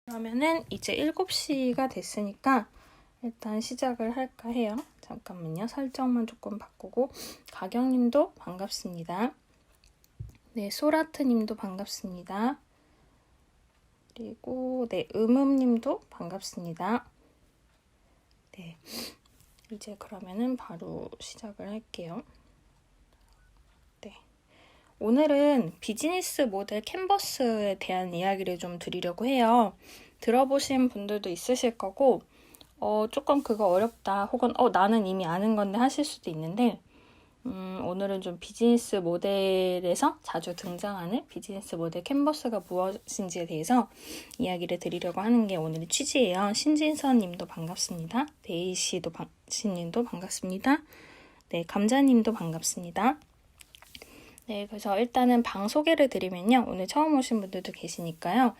그러면은 이제 7시가 됐으니까 일단 시작을 할까 해요. 잠깐만요. 설정만 조금 바꾸고. 가경님도 반갑습니다. 네, 소라트님도 반갑습니다. 그리고 네, 음음님도 반갑습니다. 네, 이제 그러면은 바로 시작을 할게요. 네, 오늘은 비즈니스 모델 캔버스에 대한 이야기를 좀 드리려고 해요. 들어보신 분들도 있으실 거고 조금 그거 어렵다 혹은 나는 이미 아는 건데 하실 수도 있는데 오늘은 좀 비즈니스 모델에서 자주 등장하는 비즈니스 모델 캔버스가 무엇인지에 대해서 이야기를 드리려고 하는 게 오늘의 취지예요. 신진선 님도 반갑습니다. 데이시님도 반갑습니다. 네, 감자님도 반갑습니다. 네, 그래서 일단은 방 소개를 드리면요. 오늘 처음 오신 분들도 계시니까요.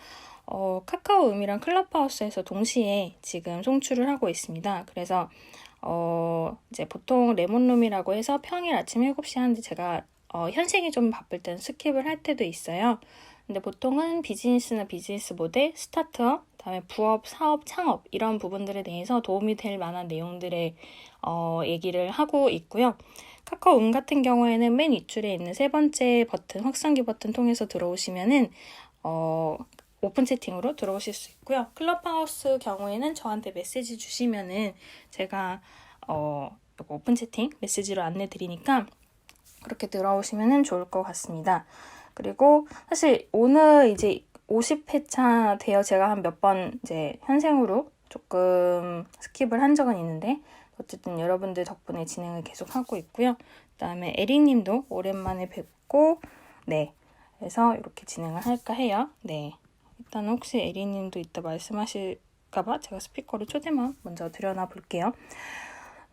카카오음이랑 클럽하우스에서 동시에 지금 송출을 하고 있습니다. 그래서 이제 보통 레몬룸이라고 해서 평일 아침 7시 하는데 제가 현생이 좀 바쁠 때는 스킵을 할 때도 있어요. 근데 보통은 비즈니스나 비즈니스 모델, 스타트업, 그다음에 부업, 사업, 창업 이런 부분들에 대해서 도움이 될 만한 내용들의 얘기를 하고 있고요. 카카오음 같은 경우에는 맨 윗줄에 있는 세 번째 버튼, 확성기 버튼 통해서 들어오시면은 오픈 채팅으로 들어오실 수 있고요. 클럽하우스 경우에는 저한테 메시지 주시면은 제가 오픈 채팅 메시지로 안내 드리니까 그렇게 들어오시면은 좋을 것 같습니다. 그리고 사실 오늘 이제 50회차 되어 제가 한 몇 번 이제 현생으로 조금 스킵을 한 적은 있는데 어쨌든 여러분들 덕분에 진행을 계속 하고 있고요. 그다음에 에릭님도 오랜만에 뵙고 네, 그래서 이렇게 진행을 할까 해요. 네, 일단 혹시 에릭님도 이따 말씀하실까봐 제가 스피커로 초대만 먼저 드려놔 볼게요.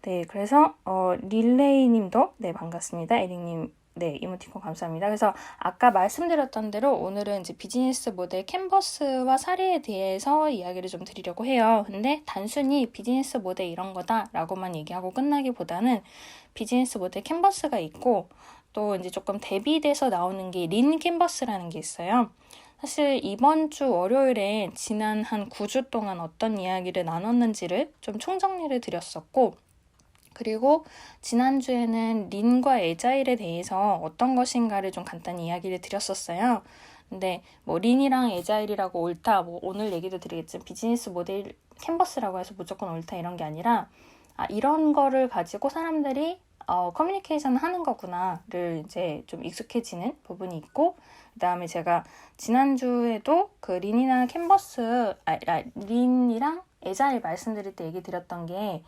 네, 그래서 릴레이님도 네 반갑습니다. 에릭님 네 이모티콘 감사합니다. 그래서 아까 말씀드렸던 대로 오늘은 이제 비즈니스 모델 캔버스와 사례에 대해서 이야기를 좀 드리려고 해요. 근데 단순히 비즈니스 모델 이런 거다라고만 얘기하고 끝나기보다는 비즈니스 모델 캔버스가 있고 또 이제 조금 대비돼서 나오는 게 린 캔버스라는 게 있어요. 사실 이번 주 월요일에 지난 한 9주 동안 어떤 이야기를 나눴는지를 좀 총정리를 드렸었고 그리고 지난주에는 린과 에자일에 대해서 어떤 것인가를 좀 간단히 이야기를 드렸었어요. 근데 뭐 린이랑 에자일이라고 옳다, 뭐 오늘 얘기도 드리겠지만 비즈니스 모델 캔버스라고 해서 무조건 옳다 이런 게 아니라 이런 거를 가지고 사람들이 커뮤니케이션 하는 거구나를 이제 좀 익숙해지는 부분이 있고 그 다음에 제가 지난주에도 그 린이나 캔버스 린이랑 에자일 말씀드릴 때 얘기 드렸던 게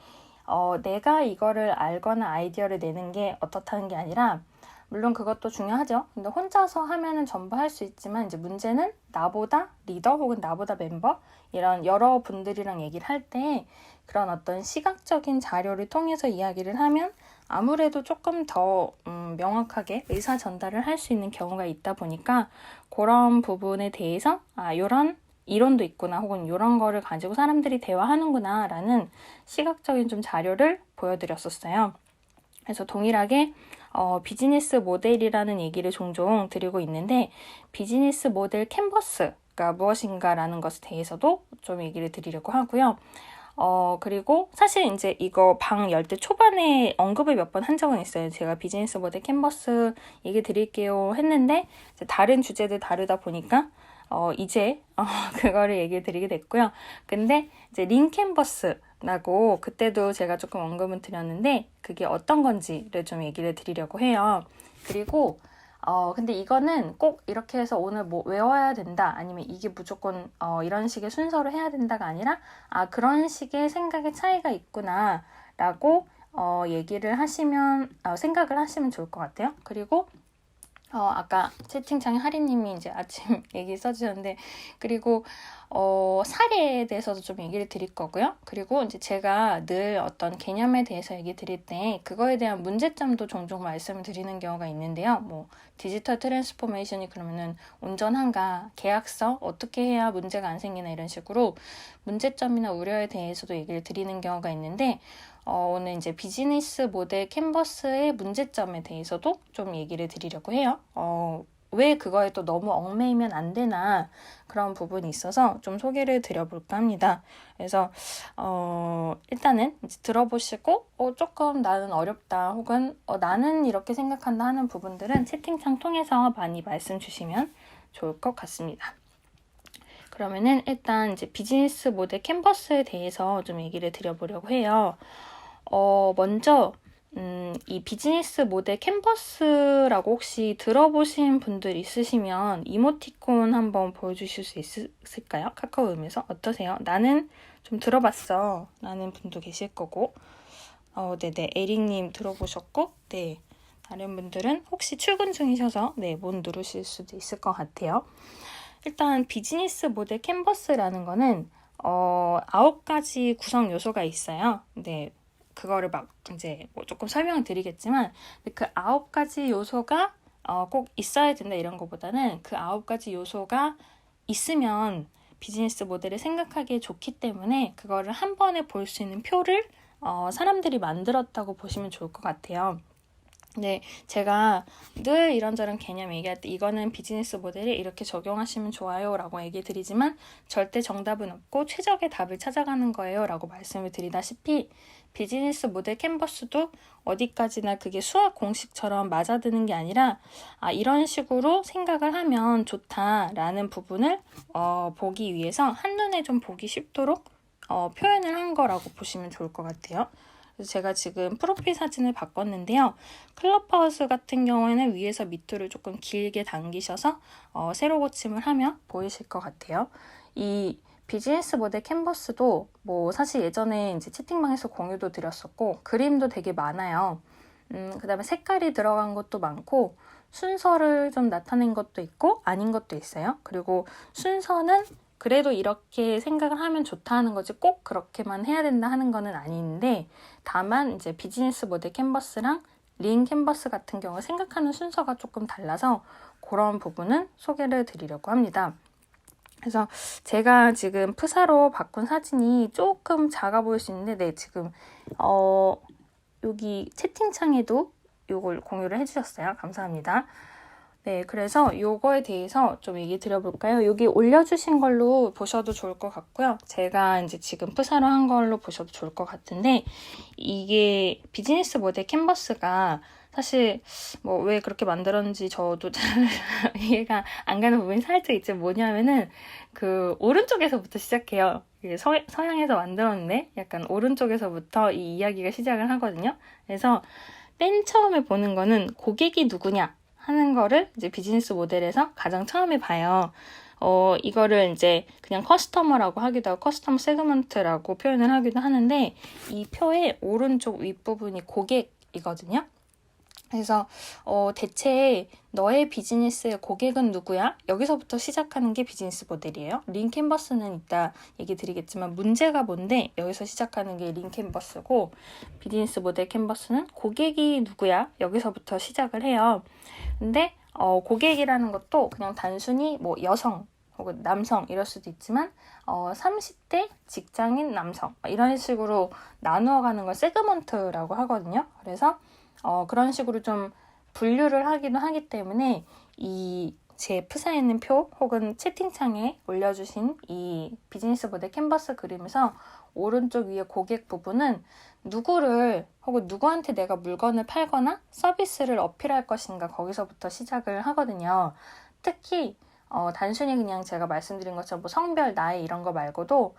내가 이거를 알거나 아이디어를 내는 게 어떻다는 게 아니라 물론 그것도 중요하죠. 근데 혼자서 하면은 전부 할 수 있지만 이제 문제는 나보다 리더 혹은 나보다 멤버 이런 여러 분들이랑 얘기를 할 때 그런 어떤 시각적인 자료를 통해서 이야기를 하면 아무래도 조금 더 명확하게 의사 전달을 할 수 있는 경우가 있다 보니까 그런 부분에 대해서 이런 이론도 있구나 혹은 이런 거를 가지고 사람들이 대화하는구나 라는 시각적인 좀 자료를 보여드렸었어요. 그래서 동일하게 비즈니스 모델이라는 얘기를 종종 드리고 있는데 비즈니스 모델 캔버스가 무엇인가라는 것에 대해서도 좀 얘기를 드리려고 하고요. 그리고 사실 이제 이거 방 열 때 초반에 언급을 몇 번 한 적은 있어요. 제가 비즈니스 모델 캔버스 얘기 드릴게요 했는데 다른 주제들 다르다 보니까 이제 그거를 얘기 드리게 됐고요. 근데 이제 린 캔버스라고 그때도 제가 조금 언급은 드렸는데 그게 어떤 건지를 좀 얘기를 드리려고 해요. 그리고 근데 이거는 꼭 이렇게 해서 오늘 뭐 외워야 된다 아니면 이게 무조건 이런 식의 순서로 해야 된다가 아니라 그런 식의 생각의 차이가 있구나 라고 얘기를 하시면 생각을 하시면 좋을 것 같아요. 그리고 아까 채팅창에 하리님이 이제 아침 얘기 써주셨는데 그리고 사례에 대해서도 좀 얘기를 드릴 거고요. 그리고 이제 제가 늘 어떤 개념에 대해서 얘기 드릴 때 그거에 대한 문제점도 종종 말씀을 드리는 경우가 있는데요. 뭐 디지털 트랜스포메이션이 그러면은 온전한가, 계약서 어떻게 해야 문제가 안 생기나 이런 식으로 문제점이나 우려에 대해서도 얘기를 드리는 경우가 있는데 오늘 이제 비즈니스 모델 캔버스의 문제점에 대해서도 좀 얘기를 드리려고 해요. 왜 그거에 또 너무 얽매이면 안 되나 그런 부분이 있어서 좀 소개를 드려볼까 합니다. 그래서 일단은 이제 들어보시고 조금 나는 어렵다 혹은 나는 이렇게 생각한다 하는 부분들은 채팅창 통해서 많이 말씀 주시면 좋을 것 같습니다. 그러면은 일단 이제 비즈니스 모델 캔버스에 대해서 좀 얘기를 드려보려고 해요. 먼저 이 비즈니스 모델 캔버스라고 혹시 들어보신 분들 있으시면 이모티콘 한번 보여주실 수 있을까요? 카카오음에서 어떠세요? 나는 좀 들어봤어 라는 분도 계실 거고 네네 에릭님 들어보셨고 네 다른 분들은 혹시 출근 중이셔서 네 못 누르실 수도 있을 것 같아요. 일단 비즈니스 모델 캔버스라는 거는 9가지 구성 요소가 있어요. 네, 그거를 막 이제 뭐 조금 설명을 드리겠지만 그 9가지 요소가 꼭 있어야 된다 이런 것보다는 그 9가지 요소가 있으면 비즈니스 모델을 생각하기에 좋기 때문에 그거를 한 번에 볼 수 있는 표를 사람들이 만들었다고 보시면 좋을 것 같아요. 네, 제가 늘 이런저런 개념 얘기할 때 이거는 비즈니스 모델에 이렇게 적용하시면 좋아요 라고 얘기 드리지만 절대 정답은 없고 최적의 답을 찾아가는 거예요 라고 말씀을 드리다시피 비즈니스 모델 캔버스도 어디까지나 그게 수학 공식처럼 맞아드는 게 아니라 이런 식으로 생각을 하면 좋다라는 부분을 보기 위해서 한눈에 좀 보기 쉽도록 표현을 한 거라고 보시면 좋을 것 같아요. 그래서 제가 지금 프로필 사진을 바꿨는데요. 클럽하우스 같은 경우에는 위에서 밑으로 조금 길게 당기셔서 세로 고침을 하면 보이실 것 같아요. 이 비즈니스 모델 캔버스도 뭐 사실 예전에 이제 채팅방에서 공유도 드렸었고 그림도 되게 많아요. 그 다음에 색깔이 들어간 것도 많고 순서를 좀 나타낸 것도 있고 아닌 것도 있어요. 그리고 순서는 그래도 이렇게 생각을 하면 좋다 는 거지 꼭 그렇게만 해야 된다 하는 거는 아닌데 다만 이제 비즈니스 모델 캔버스랑 링 캔버스 같은 경우 생각하는 순서가 조금 달라서 그런 부분은 소개를 드리려고 합니다. 그래서 제가 지금 프사로 바꾼 사진이 조금 작아 보일 수 있는데 네 지금 여기 채팅창에도 이걸 공유를 해주셨어요. 감사합니다. 네, 그래서 요거에 대해서 좀 얘기 드려볼까요? 여기 올려주신 걸로 보셔도 좋을 것 같고요. 제가 이제 지금 프사로 한 걸로 보셔도 좋을 것 같은데 이게 비즈니스 모델 캔버스가 사실 뭐 왜 그렇게 만들었는지 저도 잘 이해가 안 가는 부분이 살짝 있지 뭐냐면은 그 오른쪽에서부터 시작해요. 서양에서 만들었는데 약간 오른쪽에서부터 이 이야기가 시작을 하거든요. 그래서 맨 처음에 보는 거는 고객이 누구냐 하는 거를 이제 비즈니스 모델에서 가장 처음에 봐요. 이거를 이제 그냥 커스터머라고 하기도 하고 커스터머 세그먼트라고 표현을 하기도 하는데 이 표의 오른쪽 윗부분이 고객이거든요. 그래서 대체 너의 비즈니스의 고객은 누구야? 여기서부터 시작하는 게 비즈니스 모델이에요. 링 캔버스는 이따 얘기 드리겠지만 문제가 뭔데 여기서 시작하는 게 링 캔버스고 비즈니스 모델 캔버스는 고객이 누구야? 여기서부터 시작을 해요. 근데 고객이라는 것도 그냥 단순히 뭐 여성 혹은 남성 이럴 수도 있지만 30대 직장인 남성 이런 식으로 나누어 가는 걸 세그먼트라고 하거든요. 그래서 그런 식으로 좀 분류를 하기도 하기 때문에 이 제 프사에 있는 표 혹은 채팅창에 올려주신 이 비즈니스 모델 캔버스 그림에서 오른쪽 위에 고객 부분은 누구를 혹은 누구한테 내가 물건을 팔거나 서비스를 어필할 것인가 거기서부터 시작을 하거든요. 특히 단순히 그냥 제가 말씀드린 것처럼 뭐 성별, 나이 이런 거 말고도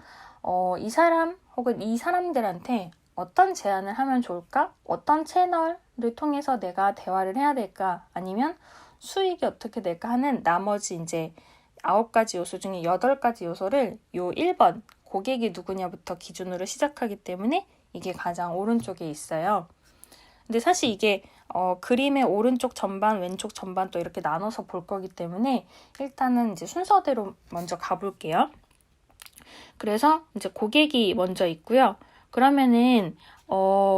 이 사람 혹은 이 사람들한테 어떤 제안을 하면 좋을까? 어떤 채널을 통해서 내가 대화를 해야 될까? 아니면 수익이 어떻게 될까 하는 나머지 이제 9가지 요소 중에 8가지 요소를 요 1번 고객이 누구냐부터 기준으로 시작하기 때문에 이게 가장 오른쪽에 있어요. 근데 사실 이게 그림의 오른쪽 전반, 왼쪽 전반 또 이렇게 나눠서 볼 거기 때문에 일단은 이제 순서대로 먼저 가볼게요. 그래서 이제 고객이 먼저 있고요. 그러면은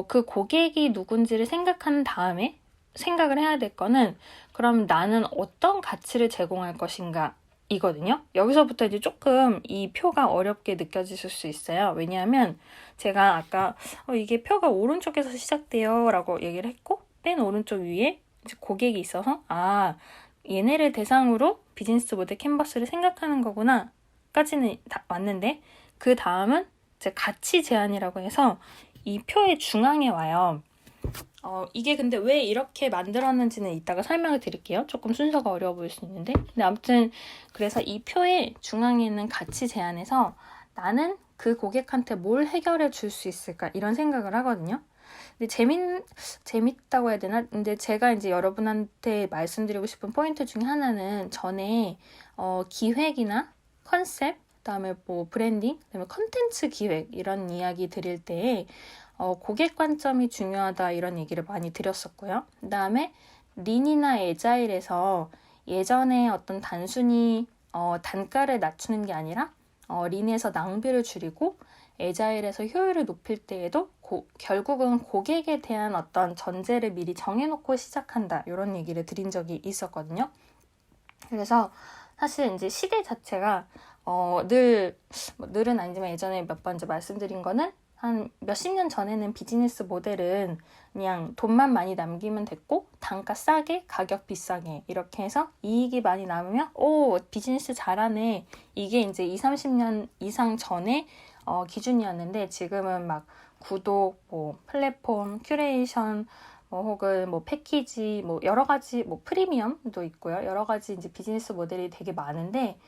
그 고객이 누군지를 생각한 다음에 생각을 해야 될 거는 그럼 나는 어떤 가치를 제공할 것인가 이거든요. 여기서부터 이제 조금 이 표가 어렵게 느껴지실 수 있어요. 왜냐하면 제가 아까 이게 표가 오른쪽에서 시작돼요 라고 얘기를 했고 맨 오른쪽 위에 이제 고객이 있어서 얘네를 대상으로 비즈니스 모델 캔버스를 생각하는 거구나 까지는 다 왔는데, 그 다음은 이제 가치 제한이라고 해서 이 표의 중앙에 와요. 이게 근데 왜 이렇게 만들었는지는 이따가 설명을 드릴게요. 조금 순서가 어려워 보일 수 있는데. 근데 아무튼 그래서 이 표의 중앙에 있는 가치 제한에서 나는 그 고객한테 뭘 해결해 줄 수 있을까 이런 생각을 하거든요. 근데 재밌다고 해야 되나? 근데 제가 이제 여러분한테 말씀드리고 싶은 포인트 중에 하나는 전에 기획이나 컨셉, 그다음에 뭐 브랜딩, 그다음에 컨텐츠 기획 이런 이야기 드릴 때 고객 관점이 중요하다 이런 얘기를 많이 드렸었고요. 그다음에 린이나 에자일에서 예전에 어떤 단순히 단가를 낮추는 게 아니라 린에서 낭비를 줄이고 에자일에서 효율을 높일 때에도 결국은 고객에 대한 어떤 전제를 미리 정해놓고 시작한다 이런 얘기를 드린 적이 있었거든요. 그래서 사실 이제 시대 자체가 늘은 아니지만 예전에 몇 번 이제 말씀드린 거는 한 몇십 년 전에는 비즈니스 모델은 그냥 돈만 많이 남기면 됐고 단가 싸게 가격 비싸게 이렇게 해서 이익이 많이 남으면 비즈니스 잘하네, 이게 이제 20-30년 이상 전에 기준이었는데, 지금은 막 구독, 뭐 플랫폼, 큐레이션, 혹은 뭐 패키지, 뭐 여러 가지, 뭐 프리미엄도 있고요. 여러 가지 이제 비즈니스 모델이 되게 많은데,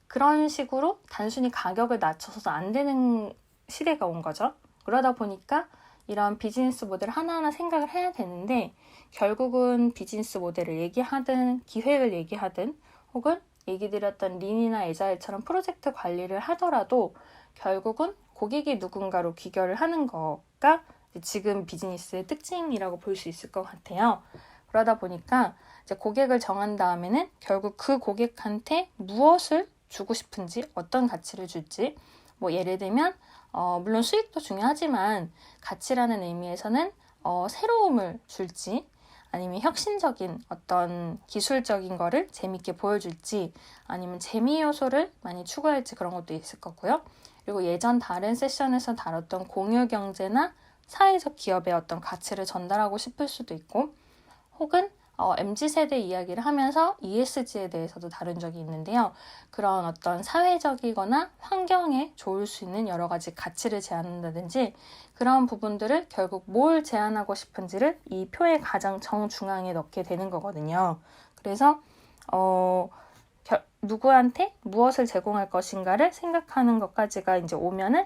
그런 식으로 단순히 가격을 낮춰서 안 되는 시대가 온 거죠. 그러다 보니까 이런 비즈니스 모델 하나하나 생각을 해야 되는데, 결국은 비즈니스 모델을 얘기하든 기획을 얘기하든 혹은 얘기 드렸던 린이나 에자일처럼 프로젝트 관리를 하더라도 결국은 고객이 누군가로 귀결을 하는 거가 지금 비즈니스의 특징이라고 볼 수 있을 것 같아요. 그러다 보니까 이제 고객을 정한 다음에는 결국 그 고객한테 무엇을 주고 싶은지, 어떤 가치를 줄지, 뭐 예를 들면 물론 수익도 중요하지만 가치라는 의미에서는 새로움을 줄지, 아니면 혁신적인 어떤 기술적인 거를 재밌게 보여줄지, 아니면 재미 요소를 많이 추구할지 그런 것도 있을 거고요. 그리고 예전 다른 세션에서 다뤘던 공유 경제나 사회적 기업의 어떤 가치를 전달하고 싶을 수도 있고, 혹은 MZ세대 이야기를 하면서 ESG에 대해서도 다룬 적이 있는데요. 그런 어떤 사회적이거나 환경에 좋을 수 있는 여러 가지 가치를 제안한다든지 그런 부분들을 결국 뭘 제안하고 싶은지를 이 표의 가장 정중앙에 넣게 되는 거거든요. 그래서 누구한테 무엇을 제공할 것인가를 생각하는 것까지가 이제 오면은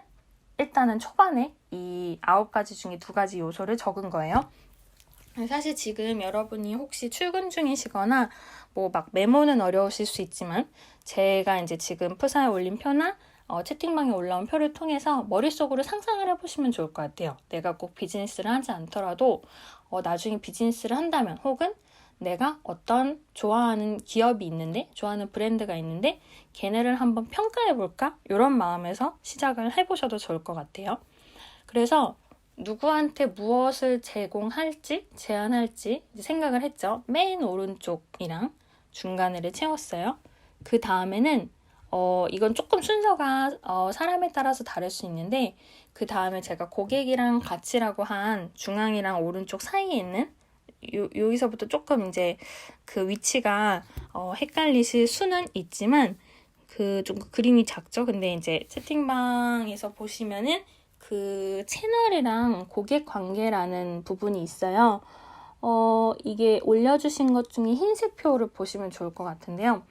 일단은 초반에 이 9가지 중에 2가지 요소를 적은 거예요. 사실 지금 여러분이 혹시 출근 중이시거나 뭐 막 메모는 어려우실 수 있지만, 제가 이제 지금 프사에 올린 표나 채팅방에 올라온 표를 통해서 머릿속으로 상상을 해보시면 좋을 것 같아요. 내가 꼭 비즈니스를 하지 않더라도 나중에 비즈니스를 한다면, 혹은 내가 어떤 좋아하는 기업이 있는데, 좋아하는 브랜드가 있는데 걔네를 한번 평가해볼까? 이런 마음에서 시작을 해보셔도 좋을 것 같아요. 그래서 누구한테 무엇을 제공할지, 제안할지 생각을 했죠. 맨 오른쪽이랑 중간을 채웠어요. 그 다음에는 이건 조금 순서가 사람에 따라서 다를 수 있는데, 그 다음에 제가 고객이랑 가치라고 한 중앙이랑 오른쪽 사이에 있는 여기서부터 조금 이제 그 위치가 헷갈리실 수는 있지만 좀 그림이 작죠. 근데 이제 채팅방에서 보시면은 그 채널이랑 고객 관계라는 부분이 있어요. 이게 올려주신 것 중에 흰색 표를 보시면 좋을 것 같은데요.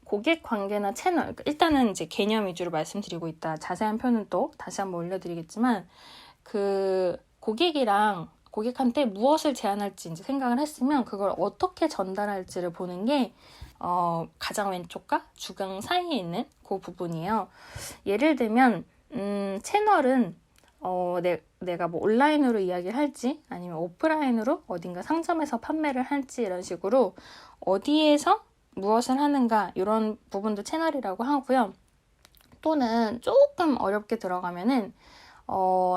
고객 관계나 채널, 일단은 이제 개념 위주로 말씀드리고 있다. 자세한 표는 또 다시 한번 올려드리겠지만, 그 고객한테 무엇을 제안할지 이제 생각을 했으면 그걸 어떻게 전달할지를 보는 게 가장 왼쪽과 중앙 사이에 있는 그 부분이에요. 예를 들면 채널은 내가 뭐 온라인으로 이야기를 할지 아니면 오프라인으로 어딘가 상점에서 판매를 할지 이런 식으로 어디에서 무엇을 하는가 이런 부분도 채널이라고 하고요. 또는 조금 어렵게 들어가면은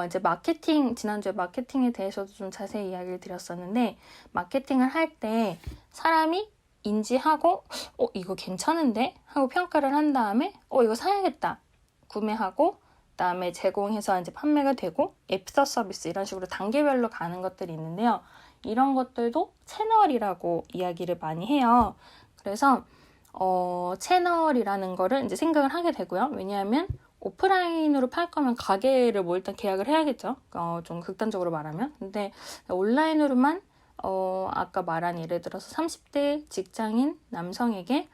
이제 마케팅, 지난주에 마케팅에 대해서도 좀 자세히 이야기를 드렸었는데, 마케팅을 할 때 사람이 인지하고 이거 괜찮은데? 하고 평가를 한 다음에 이거 사야겠다 구매하고, 그다음에 제공해서 이제 판매가 되고 애프터 서비스 이런 식으로 단계별로 가는 것들이 있는데요. 이런 것들도 채널이라고 이야기를 많이 해요. 그래서 채널이라는 거를 이제 생각을 하게 되고요. 왜냐하면 오프라인으로 팔 거면 가게를 뭐 일단 계약을 해야겠죠. 좀 극단적으로 말하면. 근데 온라인으로만 아까 말한 예를 들어서 30대 직장인 남성에게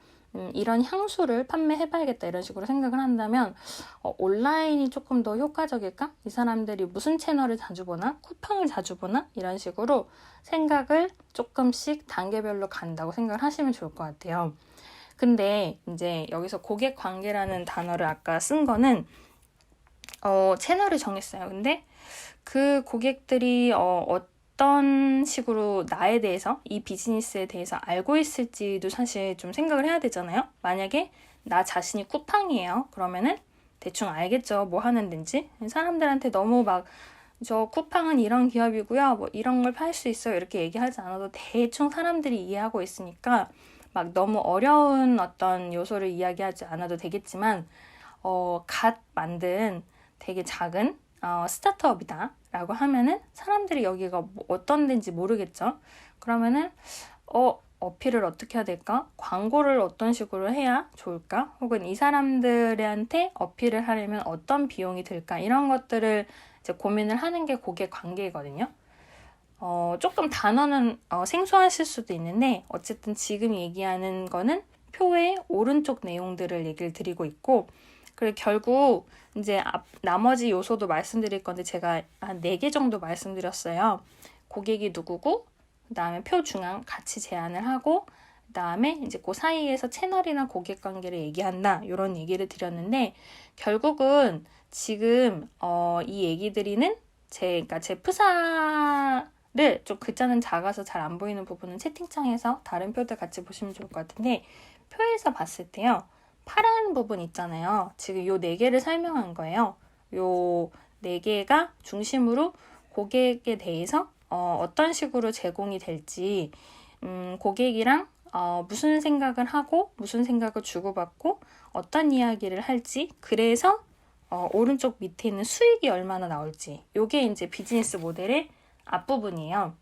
이런 향수를 판매해봐야겠다 이런 식으로 생각을 한다면 온라인이 조금 더 효과적일까? 이 사람들이 무슨 채널을 자주 보나? 쿠팡을 자주 보나? 이런 식으로 생각을 조금씩 단계별로 간다고 생각을 하시면 좋을 것 같아요. 근데 이제 여기서 고객 관계라는 단어를 아까 쓴 거는 채널을 정했어요. 근데 그 고객들이 어떤 식으로 나에 대해서, 이 비즈니스에 대해서 알고 있을지도 사실 좀 생각을 해야 되잖아요. 만약에 나 자신이 쿠팡이에요. 그러면은 대충 알겠죠. 뭐 하는 데인지. 사람들한테 너무 막 저 쿠팡은 이런 기업이고요. 뭐 이런 걸 팔 수 있어요. 이렇게 얘기하지 않아도 대충 사람들이 이해하고 있으니까 막 너무 어려운 어떤 요소를 이야기하지 않아도 되겠지만 갓 만든 되게 작은 스타트업이다 라고 하면은 사람들이 여기가 뭐 어떤 데인지 모르겠죠. 그러면은 어필을 어떻게 해야 될까? 광고를 어떤 식으로 해야 좋을까? 혹은 이 사람들한테 어필을 하려면 어떤 비용이 들까? 이런 것들을 이제 고민을 하는 게 고객 관계거든요. 조금 단어는 생소하실 수도 있는데 어쨌든 지금 얘기하는 거는 표의 오른쪽 내용들을 얘기를 드리고 있고, 그리고 결국 이제 나머지 요소도 말씀드릴 건데 제가 한 4개 정도 말씀드렸어요. 고객이 누구고, 그 다음에 표 중앙 같이 제안을 하고, 그 다음에 이제 그 사이에서 채널이나 고객 관계를 얘기한다 이런 얘기를 드렸는데, 결국은 지금 이 얘기들이는 그러니까 제 프사를 좀 글자는 작아서 잘 안 보이는 부분은 채팅창에서 다른 표들 같이 보시면 좋을 것 같은데, 표에서 봤을 때요, 파란 부분 있잖아요. 지금 요 4개를 설명한 거예요. 요 4개가 중심으로 고객에 대해서 어떤 식으로 제공이 될지, 고객이랑 무슨 생각을 하고 무슨 생각을 주고받고 어떤 이야기를 할지, 그래서 오른쪽 밑에 있는 수익이 얼마나 나올지, 요게 이제 비즈니스 모델의 앞부분이에요.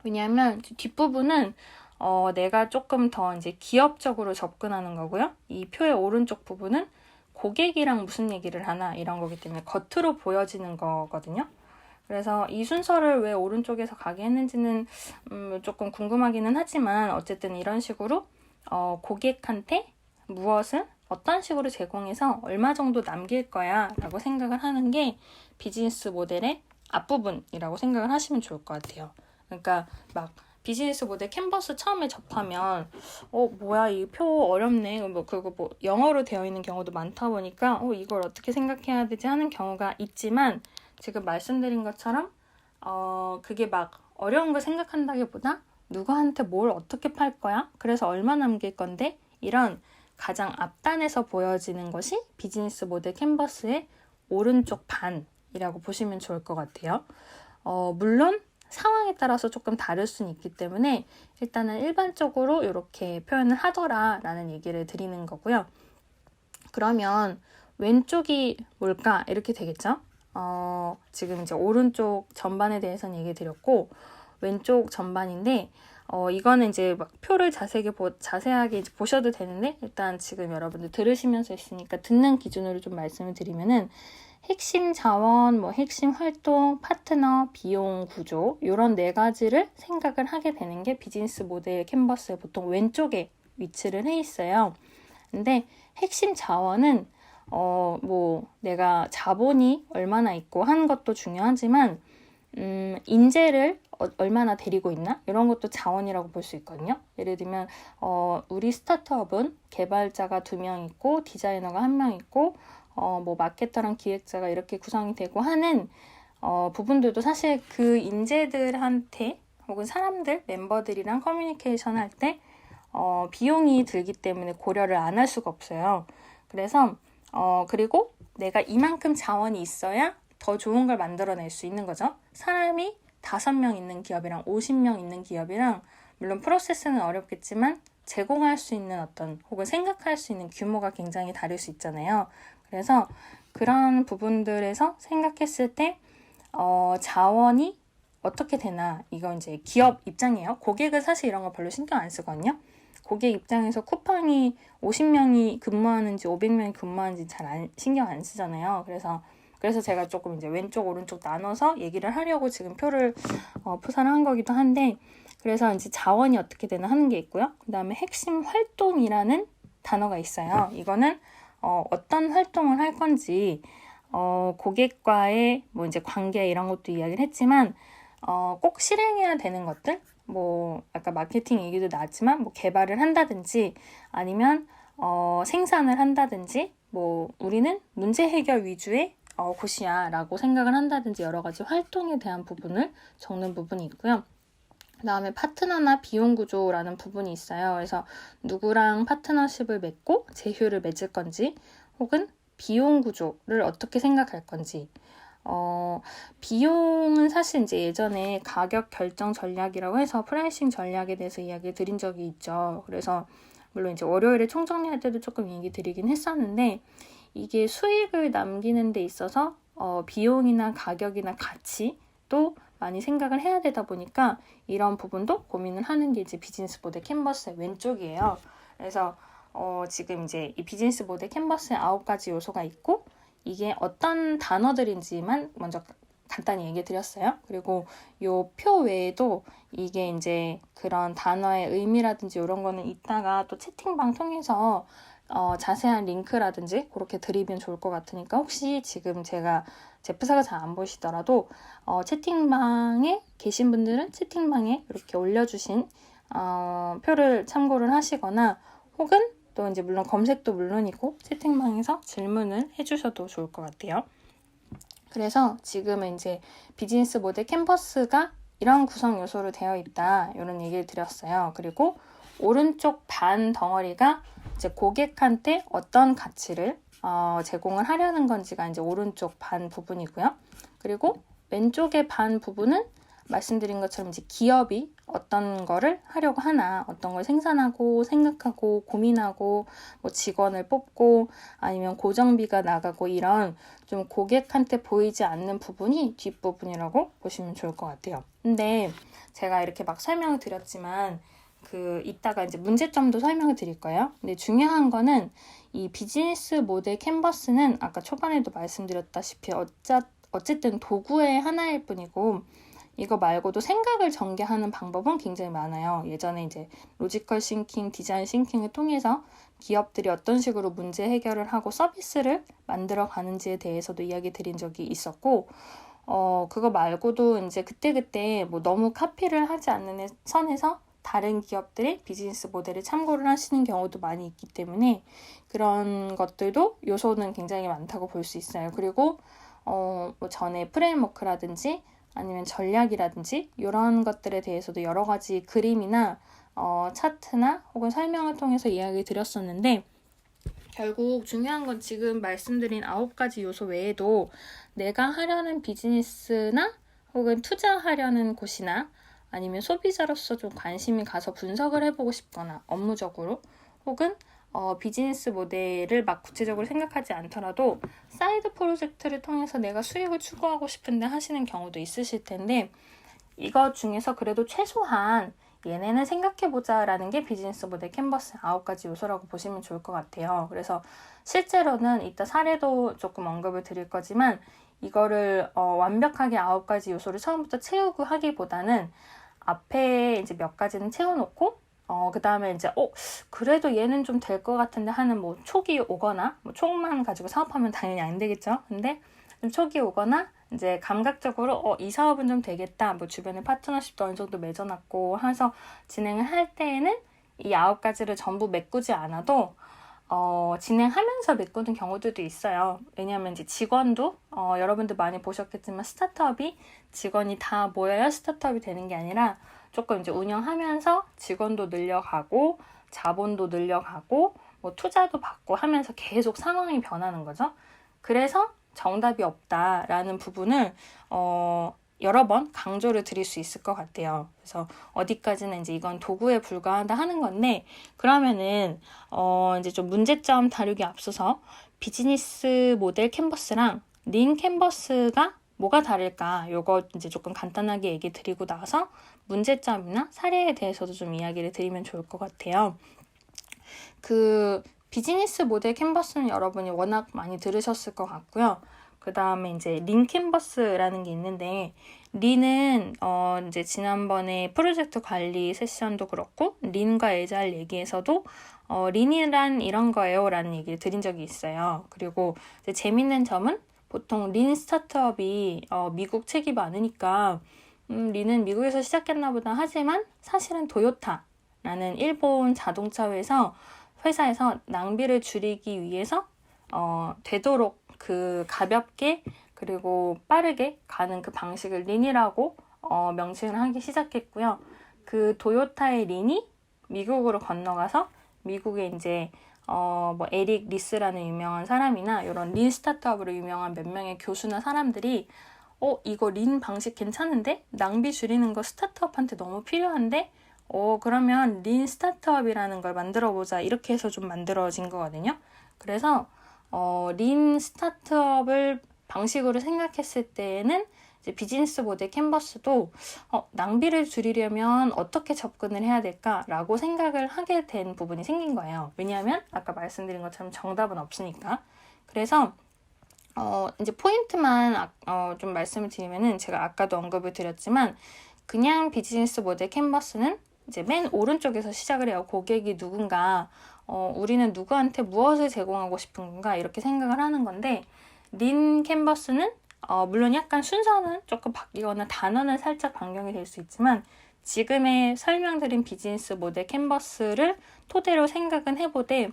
왜냐하면 뒷부분은 내가 조금 더 이제 기업적으로 접근하는 거고요. 이 표의 오른쪽 부분은 고객이랑 무슨 얘기를 하나 이런 거기 때문에 겉으로 보여지는 거거든요. 그래서 이 순서를 왜 오른쪽에서 가게 했는지는 조금 궁금하기는 하지만 어쨌든 이런 식으로 고객한테 무엇을 어떤 식으로 제공해서 얼마 정도 남길 거야 라고 생각을 하는 게 비즈니스 모델의 앞부분이라고 생각을 하시면 좋을 것 같아요. 그러니까 막 비즈니스 모델 캔버스 처음에 접하면 뭐야 이 표 어렵네, 그리고 뭐 영어로 되어 있는 경우도 많다 보니까 이걸 어떻게 생각해야 되지 하는 경우가 있지만, 지금 말씀드린 것처럼 그게 막 어려운 걸 생각한다기보다 누구한테 뭘 어떻게 팔 거야? 그래서 얼마 남길 건데? 이런 가장 앞단에서 보여지는 것이 비즈니스 모델 캔버스의 오른쪽 반이라고 보시면 좋을 것 같아요. 물론 상황에 따라서 조금 다를 수는 있기 때문에 일단은 일반적으로 이렇게 표현을 하더라라는 얘기를 드리는 거고요. 그러면 왼쪽이 뭘까? 이렇게 되겠죠? 지금 이제 오른쪽 전반에 대해서는 얘기 드렸고, 왼쪽 전반인데 이거는 이제 막 표를 자세하게 이제 보셔도 되는데, 일단 지금 여러분들 들으시면서 있으니까 듣는 기준으로 좀 말씀을 드리면은, 핵심 자원, 뭐 핵심 활동, 파트너, 비용 구조, 이런 4가지를 생각을 하게 되는 게 비즈니스 모델 캔버스의 보통 왼쪽에 위치를 해 있어요. 근데 핵심 자원은 뭐 내가 자본이 얼마나 있고 하는 것도 중요하지만 인재를 얼마나 데리고 있나? 이런 것도 자원이라고 볼 수 있거든요. 예를 들면 우리 스타트업은 개발자가 2명 있고 디자이너가 1명 있고 뭐 마케터랑 기획자가 이렇게 구성이 되고 하는 부분들도 사실 그 인재들한테 혹은 사람들, 멤버들이랑 커뮤니케이션 할 때 비용이 들기 때문에 고려를 안 할 수가 없어요. 그래서 그리고 내가 이만큼 자원이 있어야 더 좋은 걸 만들어낼 수 있는 거죠. 사람이 5명 있는 기업이랑 50명 있는 기업이랑 물론 프로세스는 어렵겠지만 제공할 수 있는 어떤 혹은 생각할 수 있는 규모가 굉장히 다를 수 있잖아요. 그래서 그런 부분들에서 생각했을 때 자원이 어떻게 되나, 이거 이제 기업 입장이에요. 고객은 사실 이런 거 별로 신경 안 쓰거든요. 고객 입장에서 쿠팡이 50명이 근무하는지 500명이 근무하는지 잘 신경 안 쓰잖아요. 그래서 제가 조금 이제 왼쪽 오른쪽 나눠서 얘기를 하려고 지금 표를 푸사한 거기도 한데, 그래서 이제 자원이 어떻게 되나 하는 게 있고요. 그 다음에 핵심 활동이라는 단어가 있어요. 이거는 어떤 활동을 할 건지, 고객과의 뭐 이제 관계 이런 것도 이야기를 했지만, 꼭 실행해야 되는 것들, 뭐 아까 마케팅 얘기도 나왔지만 뭐 개발을 한다든지 아니면 생산을 한다든지, 뭐 우리는 문제 해결 위주의 곳이야 라고 생각을 한다든지 여러 가지 활동에 대한 부분을 적는 부분이 있고요. 그 다음에 파트너나 비용 구조라는 부분이 있어요. 그래서 누구랑 파트너십을 맺고 제휴를 맺을 건지, 혹은 비용 구조를 어떻게 생각할 건지. 비용은 사실 이제 예전에 가격 결정 전략이라고 해서 프라이싱 전략에 대해서 이야기 드린 적이 있죠. 그래서 물론 이제 월요일에 총정리할 때도 조금 얘기 드리긴 했었는데, 이게 수익을 남기는 데 있어서 비용이나 가격이나 가치도 많이 생각을 해야 되다 보니까 이런 부분도 고민을 하는 게 이제 비즈니스 모델 캔버스의 왼쪽이에요. 그래서 지금 이제 이 비즈니스 모델 캔버스에 9가지 요소가 있고, 이게 어떤 단어들인지만 먼저 간단히 얘기 드렸어요. 그리고 요 표 외에도 이게 이제 그런 단어의 의미라든지 이런 거는 이따가 또 채팅방 통해서 자세한 링크라든지 그렇게 드리면 좋을 것 같으니까, 혹시 지금 제가 제 프사가 잘 안 보시더라도 채팅방에 계신 분들은 채팅방에 이렇게 올려주신 표를 참고를 하시거나, 혹은 또 이제 물론 검색도 물론이고 채팅방에서 질문을 해주셔도 좋을 것 같아요. 그래서 지금은 이제 비즈니스 모델 캔버스가 이런 구성 요소로 되어 있다, 이런 얘기를 드렸어요. 그리고 오른쪽 반 덩어리가 이제 고객한테 어떤 가치를 제공을 하려는 건지가 이제 오른쪽 반 부분이고요. 그리고 왼쪽의 반 부분은 말씀드린 것처럼 이제 기업이 어떤 거를 하려고 하나, 어떤 걸 생산하고 생각하고 고민하고 뭐 직원을 뽑고 아니면 고정비가 나가고 이런 좀 고객한테 보이지 않는 부분이 뒷부분이라고 보시면 좋을 것 같아요. 근데 제가 이렇게 막 설명을 드렸지만 이따가 이제 문제점도 설명을 드릴 거예요. 근데 중요한 거는 이 비즈니스 모델 캔버스는 아까 초반에도 말씀드렸다시피 어쨌든 도구의 하나일 뿐이고, 이거 말고도 생각을 전개하는 방법은 굉장히 많아요. 예전에 이제 로지컬 싱킹, 디자인 싱킹을 통해서 기업들이 어떤 식으로 문제 해결을 하고 서비스를 만들어 가는지에 대해서도 이야기 드린 적이 있었고, 그거 말고도 이제 그때그때 뭐 너무 카피를 하지 않는 선에서 다른 기업들의 비즈니스 모델을 참고를 하시는 경우도 많이 있기 때문에 그런 것들도 요소는 굉장히 많다고 볼 수 있어요. 그리고 뭐 전에 프레임워크라든지 아니면 전략이라든지 이런 것들에 대해서도 여러 가지 그림이나 차트나 혹은 설명을 통해서 이야기 드렸었는데, 결국 중요한 건 지금 말씀드린 9가지 요소 외에도 내가 하려는 비즈니스나 혹은 투자하려는 곳이나 아니면 소비자로서 좀 관심이 가서 분석을 해보고 싶거나 업무적으로, 혹은 비즈니스 모델을 막 구체적으로 생각하지 않더라도 사이드 프로젝트를 통해서 내가 수익을 추구하고 싶은데 하시는 경우도 있으실 텐데, 이것 중에서 그래도 최소한 얘네는 생각해보자 라는 게 비즈니스 모델 캔버스 9가지 요소라고 보시면 좋을 것 같아요. 그래서 실제로는 이따 사례도 조금 언급을 드릴 거지만, 이거를 완벽하게 9가지 요소를 처음부터 채우고 하기보다는 앞에 이제 몇 가지는 채워놓고 그 다음에 이제 그래도 얘는 좀 될 것 같은데 하는 뭐 촉이 오거나, 뭐 촉만 가지고 사업하면 당연히 안 되겠죠. 근데 좀 촉이 오거나 이제 감각적으로 이 사업은 좀 되겠다, 뭐 주변에 파트너십도 어느 정도 맺어놨고 해서 진행을 할 때에는 이 9가지를 전부 메꾸지 않아도 진행하면서 메꾸는 경우들도 있어요. 왜냐하면 이제 직원도 여러분들 많이 보셨겠지만 스타트업이 직원이 다 모여야 스타트업이 되는 게 아니라 조금 이제 운영하면서 직원도 늘려가고 자본도 늘려가고 뭐 투자도 받고 하면서 계속 상황이 변하는 거죠. 그래서 정답이 없다라는 부분을 여러 번 강조를 드릴 수 있을 것 같아요. 그래서 어디까지는 이제 이건 도구에 불과하다 하는 건데, 그러면은 이제 좀 문제점 다루기 앞서서 비즈니스 모델 캔버스랑 린 캔버스가 뭐가 다를까? 요거 이제 조금 간단하게 얘기 드리고 나서 문제점이나 사례에 대해서도 좀 이야기를 드리면 좋을 것 같아요. 그 비즈니스 모델 캔버스는 여러분이 워낙 많이 들으셨을 것 같고요. 그 다음에 이제 린 캔버스라는 게 있는데, 린은 이제 지난번에 프로젝트 관리 세션도 그렇고 린과 에자일 얘기에서도 린이란 이런 거예요 라는 얘기를 드린 적이 있어요. 그리고 이제 재밌는 점은 보통 린 스타트업이 미국 책이 많으니까 린은 미국에서 시작했나 보다 하지만 사실은 도요타라는 일본 자동차 회사에서 낭비를 줄이기 위해서 되도록 그 가볍게 그리고 빠르게 가는 그 방식을 린이라고 명칭을 하기 시작했고요. 그 도요타의 린이 미국으로 건너가서 미국에 이제 뭐 에릭 리스라는 유명한 사람이나 이런 린 스타트업으로 유명한 몇 명의 교수나 사람들이 이거 린 방식 괜찮은데? 낭비 줄이는 거 스타트업한테 너무 필요한데? 그러면 린 스타트업이라는 걸 만들어보자. 이렇게 해서 좀 만들어진 거거든요. 그래서 린 스타트업을 방식으로 생각했을 때에는 이제 비즈니스 모델 캔버스도 낭비를 줄이려면 어떻게 접근을 해야 될까라고 생각을 하게 된 부분이 생긴 거예요. 왜냐하면 아까 말씀드린 것처럼 정답은 없으니까. 그래서 이제 포인트만 좀 말씀을 드리면은 제가 아까도 언급을 드렸지만 그냥 비즈니스 모델 캔버스는 이제 맨 오른쪽에서 시작을 해요. 고객이 누군가, 우리는 누구한테 무엇을 제공하고 싶은 건가 이렇게 생각을 하는 건데, 린 캔버스는 물론 약간 순서는 조금 바뀌거나 단어는 살짝 변경이 될 수 있지만 지금의 설명드린 비즈니스 모델 캔버스를 토대로 생각은 해보되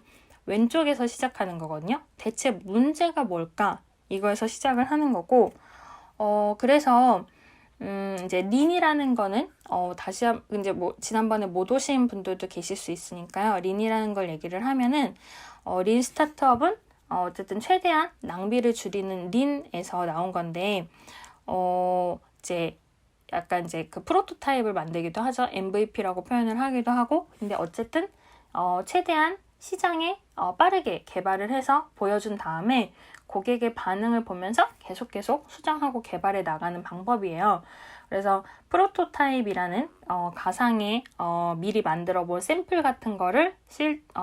왼쪽에서 시작하는 거거든요. 대체 문제가 뭘까? 이거에서 시작을 하는 거고, 그래서 이제 린이라는 거는 이제 뭐 지난번에 못 오신 분들도 계실 수 있으니까요. 린이라는 걸 얘기를 하면은 린 스타트업은 어쨌든 최대한 낭비를 줄이는 린에서 나온 건데 이제 약간 이제 그 프로토타입을 만들기도 하죠. MVP라고 표현을 하기도 하고. 근데 어쨌든 최대한 시장에 빠르게 개발을 해서 보여준 다음에 고객의 반응을 보면서 계속 수정하고 개발해 나가는 방법이에요. 그래서 프로토타입이라는 가상의 미리 만들어 본 샘플 같은 거를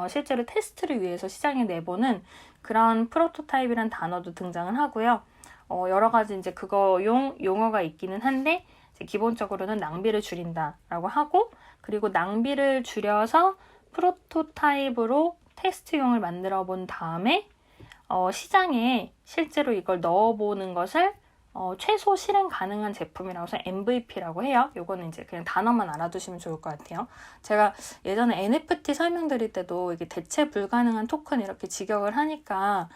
실제로 테스트를 위해서 시장에 내보는 그런 프로토타입이라는 단어도 등장을 하고요. 여러 가지 이제 그거용 용어가 있기는 한데 이제 기본적으로는 낭비를 줄인다라고 하고, 그리고 낭비를 줄여서 프로토타입으로 테스트용을 만들어 본 다음에 시장에 실제로 이걸 넣어보는 것을 최소 실행 가능한 제품이라고 해서 MVP라고 해요. 요거는 이제 그냥 단어만 알아두시면 좋을 것 같아요. 제가 예전에 NFT 설명드릴 때도 이게 대체 불가능한 토큰 이렇게 직역을 하니까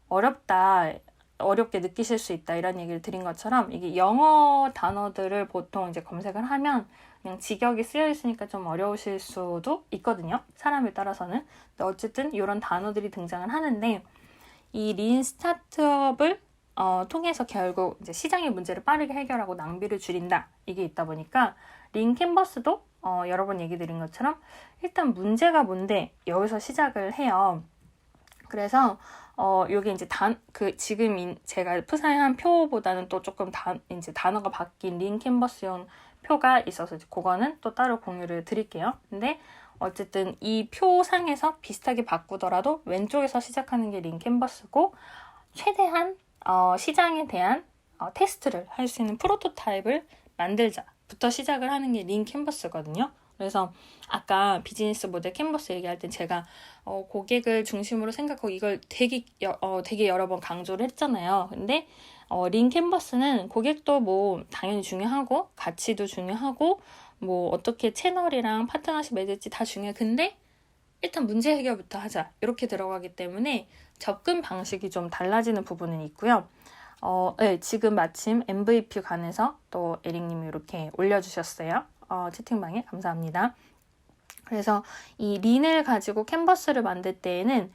어렵게 느끼실 수 있다 이런 얘기를 드린 것처럼 이게 영어 단어들을 보통 이제 검색을 하면 그냥 직역이 쓰여 있으니까 좀 어려우실 수도 있거든요. 사람에 따라서는. 근데 어쨌든 이런 단어들이 등장을 하는데 이 린 스타트업을 통해서 결국 이제 시장의 문제를 빠르게 해결하고 낭비를 줄인다. 이게 있다 보니까 린 캔버스도 여러 번 얘기 드린 것처럼 일단 문제가 뭔데 여기서 시작을 해요. 그래서 요게 이제 지금 제가 프사한 표보다는 또 조금 이제 단어가 바뀐 린 캔버스용 표가 있어서 그거는 또 따로 공유를 드릴게요. 근데 어쨌든 이 표상에서 비슷하게 바꾸더라도 왼쪽에서 시작하는 게 린 캔버스고, 최대한 시장에 대한 테스트를 할 수 있는 프로토타입을 만들자부터 시작을 하는 게 린 캔버스거든요. 그래서 아까 비즈니스 모델 캔버스 얘기할 땐 제가 고객을 중심으로 생각하고 이걸 되게 여러 번 강조를 했잖아요. 근데 린 캔버스는 고객도 뭐 당연히 중요하고 가치도 중요하고 뭐 어떻게 채널이랑 파트너십 맺을지 다 중요해. 근데 일단 문제 해결부터 하자. 이렇게 들어가기 때문에 접근 방식이 좀 달라지는 부분은 있고요. 네, 지금 마침 MVP 관해서 또 에릭님이 이렇게 올려주셨어요. 채팅방에 감사합니다. 그래서 이 린을 가지고 캔버스를 만들 때에는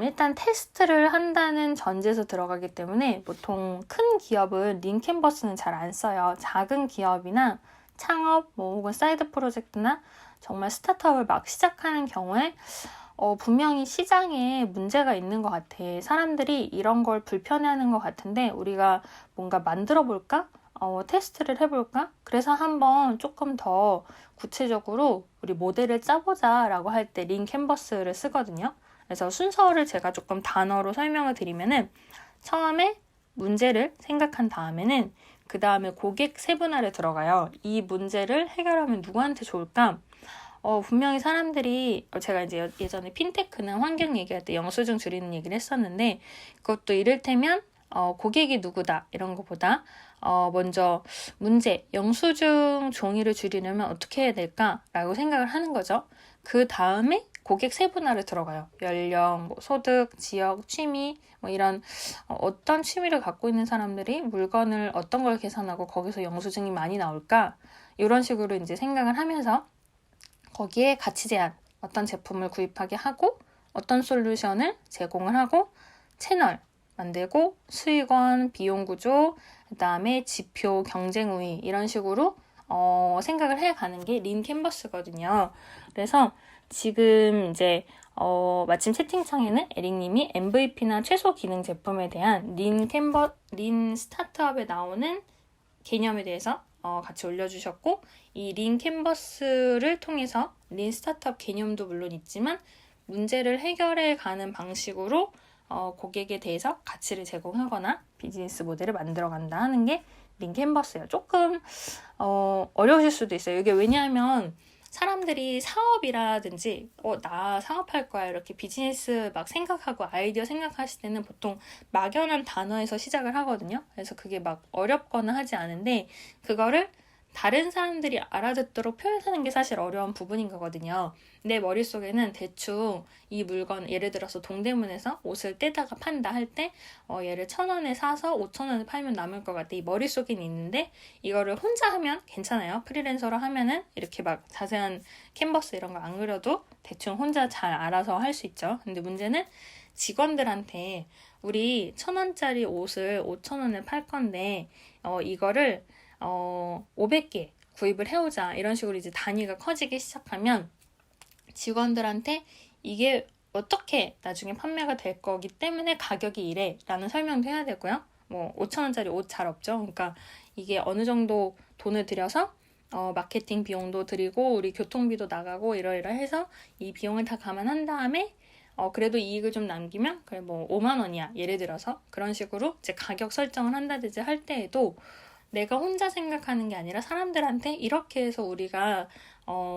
일단 테스트를 한다는 전제에서 들어가기 때문에 보통 큰 기업은 린 캔버스는 잘 안 써요. 작은 기업이나 창업, 뭐 혹은 사이드 프로젝트나 정말 스타트업을 막 시작하는 경우에 분명히 시장에 문제가 있는 것 같아. 사람들이 이런 걸 불편해하는 것 같은데 우리가 뭔가 만들어 볼까? 테스트를 해볼까? 그래서 한번 조금 더 구체적으로 우리 모델을 짜보자 라고 할 때 린 캔버스를 쓰거든요. 그래서 순서를 제가 조금 단어로 설명을 드리면은 처음에 문제를 생각한 다음에는 그 다음에 고객 세분화를 들어가요. 이 문제를 해결하면 누구한테 좋을까? 분명히 사람들이 제가 이제 예전에 핀테크는 환경 얘기할 때 영수증 줄이는 얘기를 했었는데 그것도 이를테면 고객이 누구다 이런 것보다 먼저 문제, 영수증 종이를 줄이려면 어떻게 해야 될까라고 생각을 하는 거죠. 그 다음에 고객 세분화를 들어가요. 연령, 소득, 지역, 취미 이런 어떤 취미를 갖고 있는 사람들이 물건을 어떤 걸 계산하고 거기서 영수증이 많이 나올까 이런 식으로 이제 생각을 하면서 거기에 가치 제한, 어떤 제품을 구입하게 하고 어떤 솔루션을 제공을 하고 채널 만들고 수익원, 비용 구조, 그 다음에 지표, 경쟁 우위 이런 식으로 생각을 해가는 게 린 캔버스거든요. 그래서 지금 이제 마침 채팅창에는 에릭님이 MVP나 최소 기능 제품에 대한 린 스타트업에 나오는 개념에 대해서 같이 올려주셨고 이 린 캔버스를 통해서 린 스타트업 개념도 물론 있지만 문제를 해결해 가는 방식으로 고객에 대해서 가치를 제공하거나 비즈니스 모델을 만들어 간다 하는 게 린 캔버스예요. 조금 어려우실 수도 있어요. 이게 왜냐하면 사람들이 사업이라든지 나 사업할 거야 이렇게 비즈니스 막 생각하고 아이디어 생각하실 때는 보통 막연한 단어에서 시작을 하거든요. 그래서 그게 막 어렵거나 하지 않은데 그거를 다른 사람들이 알아듣도록 표현하는 게 사실 어려운 부분인 거거든요. 내 머릿속에는 대충 이 물건, 예를 들어서 동대문에서 옷을 떼다가 판다 할 때 얘를 1,000원에 사서 5,000원에 팔면 남을 것 같아. 이 머릿속에는 있는데 이거를 혼자 하면 괜찮아요. 프리랜서로 하면은 이렇게 막 자세한 캔버스 이런 거 안 그려도 대충 혼자 잘 알아서 할 수 있죠. 근데 문제는 직원들한테 우리 1,000원짜리 옷을 5,000원에 팔 건데 이거를 500개 구입을 해오자 이런 식으로 이제 단위가 커지기 시작하면 직원들한테 이게 어떻게 나중에 판매가 될 거기 때문에 가격이 이래 라는 설명도 해야 되고요. 5,000원짜리 옷 잘 없죠. 그러니까 이게 어느 정도 돈을 들여서 마케팅 비용도 들이고 우리 교통비도 나가고 이러이러해서 이 비용을 다 감안한 다음에 그래도 이익을 좀 남기면 그래 5만 원이야 예를 들어서 그런 식으로 이제 가격 설정을 한다든지 할 때에도 내가 혼자 생각하는 게 아니라 사람들한테 이렇게 해서 우리가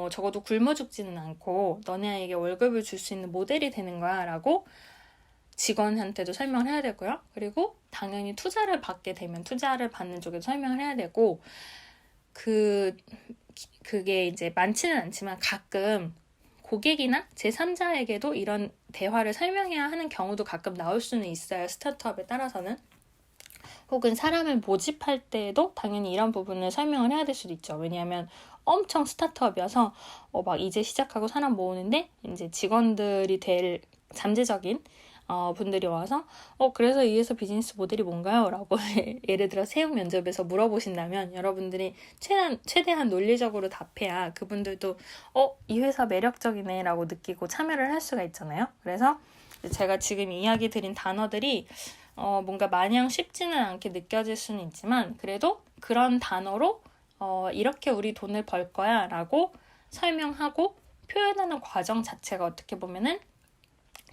적어도 굶어 죽지는 않고 너네에게 월급을 줄 수 있는 모델이 되는 거야 라고 직원한테도 설명을 해야 되고요. 그리고 당연히 투자를 받게 되면 투자를 받는 쪽에도 설명을 해야 되고 그게 이제 많지는 않지만 가끔 고객이나 제3자에게도 이런 대화를 설명해야 하는 경우도 가끔 나올 수는 있어요. 스타트업에 따라서는. 혹은 사람을 모집할 때에도 당연히 이런 부분을 설명을 해야 될 수도 있죠. 왜냐하면 엄청 스타트업이어서 막 이제 시작하고 사람 모으는데 이제 직원들이 될 잠재적인 분들이 와서 그래서 이 회사 비즈니스 모델이 뭔가요? 라고 예를 들어 채용 면접에서 물어보신다면 여러분들이 최대한 논리적으로 답해야 그분들도 이 회사 매력적이네 라고 느끼고 참여를 할 수가 있잖아요. 그래서 제가 지금 이야기 드린 단어들이 뭔가 마냥 쉽지는 않게 느껴질 수는 있지만 그래도 그런 단어로 이렇게 우리 돈을 벌 거야 라고 설명하고 표현하는 과정 자체가 어떻게 보면은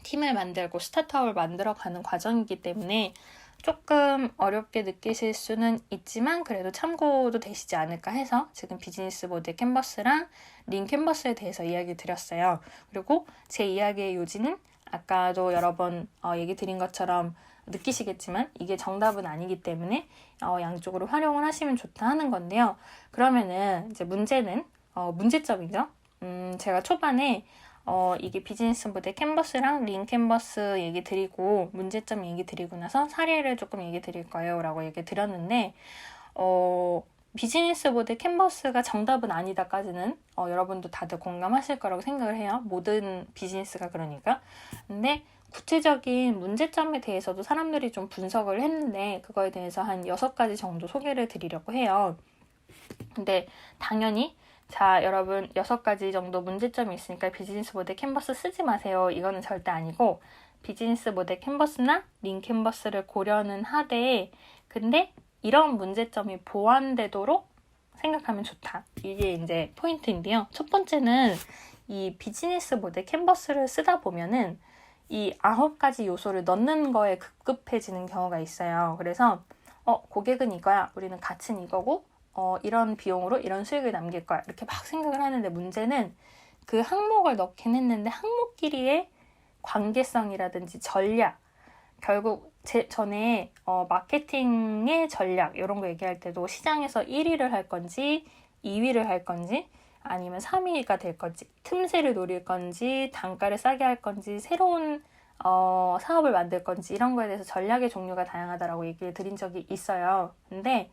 팀을 만들고 스타트업을 만들어가는 과정이기 때문에 조금 어렵게 느끼실 수는 있지만 그래도 참고도 되시지 않을까 해서 지금 비즈니스 모델 캔버스랑 린 캔버스에 대해서 이야기 드렸어요. 그리고 제 이야기의 요지는 아까도 여러 번 얘기 드린 것처럼 느끼시겠지만 이게 정답은 아니기 때문에 양쪽으로 활용을 하시면 좋다 하는 건데요. 그러면은 이제 문제는 문제점이죠. 제가 초반에 이게 비즈니스 모델 캔버스랑 린 캔버스 얘기 드리고 문제점 얘기 드리고 나서 사례를 조금 얘기 드릴 거예요 라고 얘기 드렸는데 비즈니스 모델 캔버스가 정답은 아니다까지는 여러분도 다들 공감하실 거라고 생각을 해요. 모든 비즈니스가 그러니까. 근데 구체적인 문제점에 대해서도 사람들이 좀 분석을 했는데 그거에 대해서 한 6가지 정도 소개를 드리려고 해요. 근데 당연히 자, 여러분 6가지 정도 문제점이 있으니까 비즈니스 모델 캔버스 쓰지 마세요. 이거는 절대 아니고 비즈니스 모델 캔버스나 링 캔버스를 고려는 하되 근데 이런 문제점이 보완되도록 생각하면 좋다. 이게 이제 포인트인데요. 첫 번째는 이 비즈니스 모델 캔버스를 쓰다 보면은 이 9가지 요소를 넣는 거에 급급해지는 경우가 있어요. 그래서 고객은 이거야. 우리는 가치는 이거고 이런 비용으로 이런 수익을 남길 거야. 이렇게 막 생각을 하는데 문제는 그 항목을 넣긴 했는데 항목끼리의 관계성이라든지 전략, 결국 전에 마케팅의 전략 이런 거 얘기할 때도 시장에서 1위를 할 건지 2위를 할 건지 아니면 3위가 될 건지 틈새를 노릴 건지 단가를 싸게 할 건지 새로운 사업을 만들 건지 이런 거에 대해서 전략의 종류가 다양하다라고 얘기를 드린 적이 있어요. 근데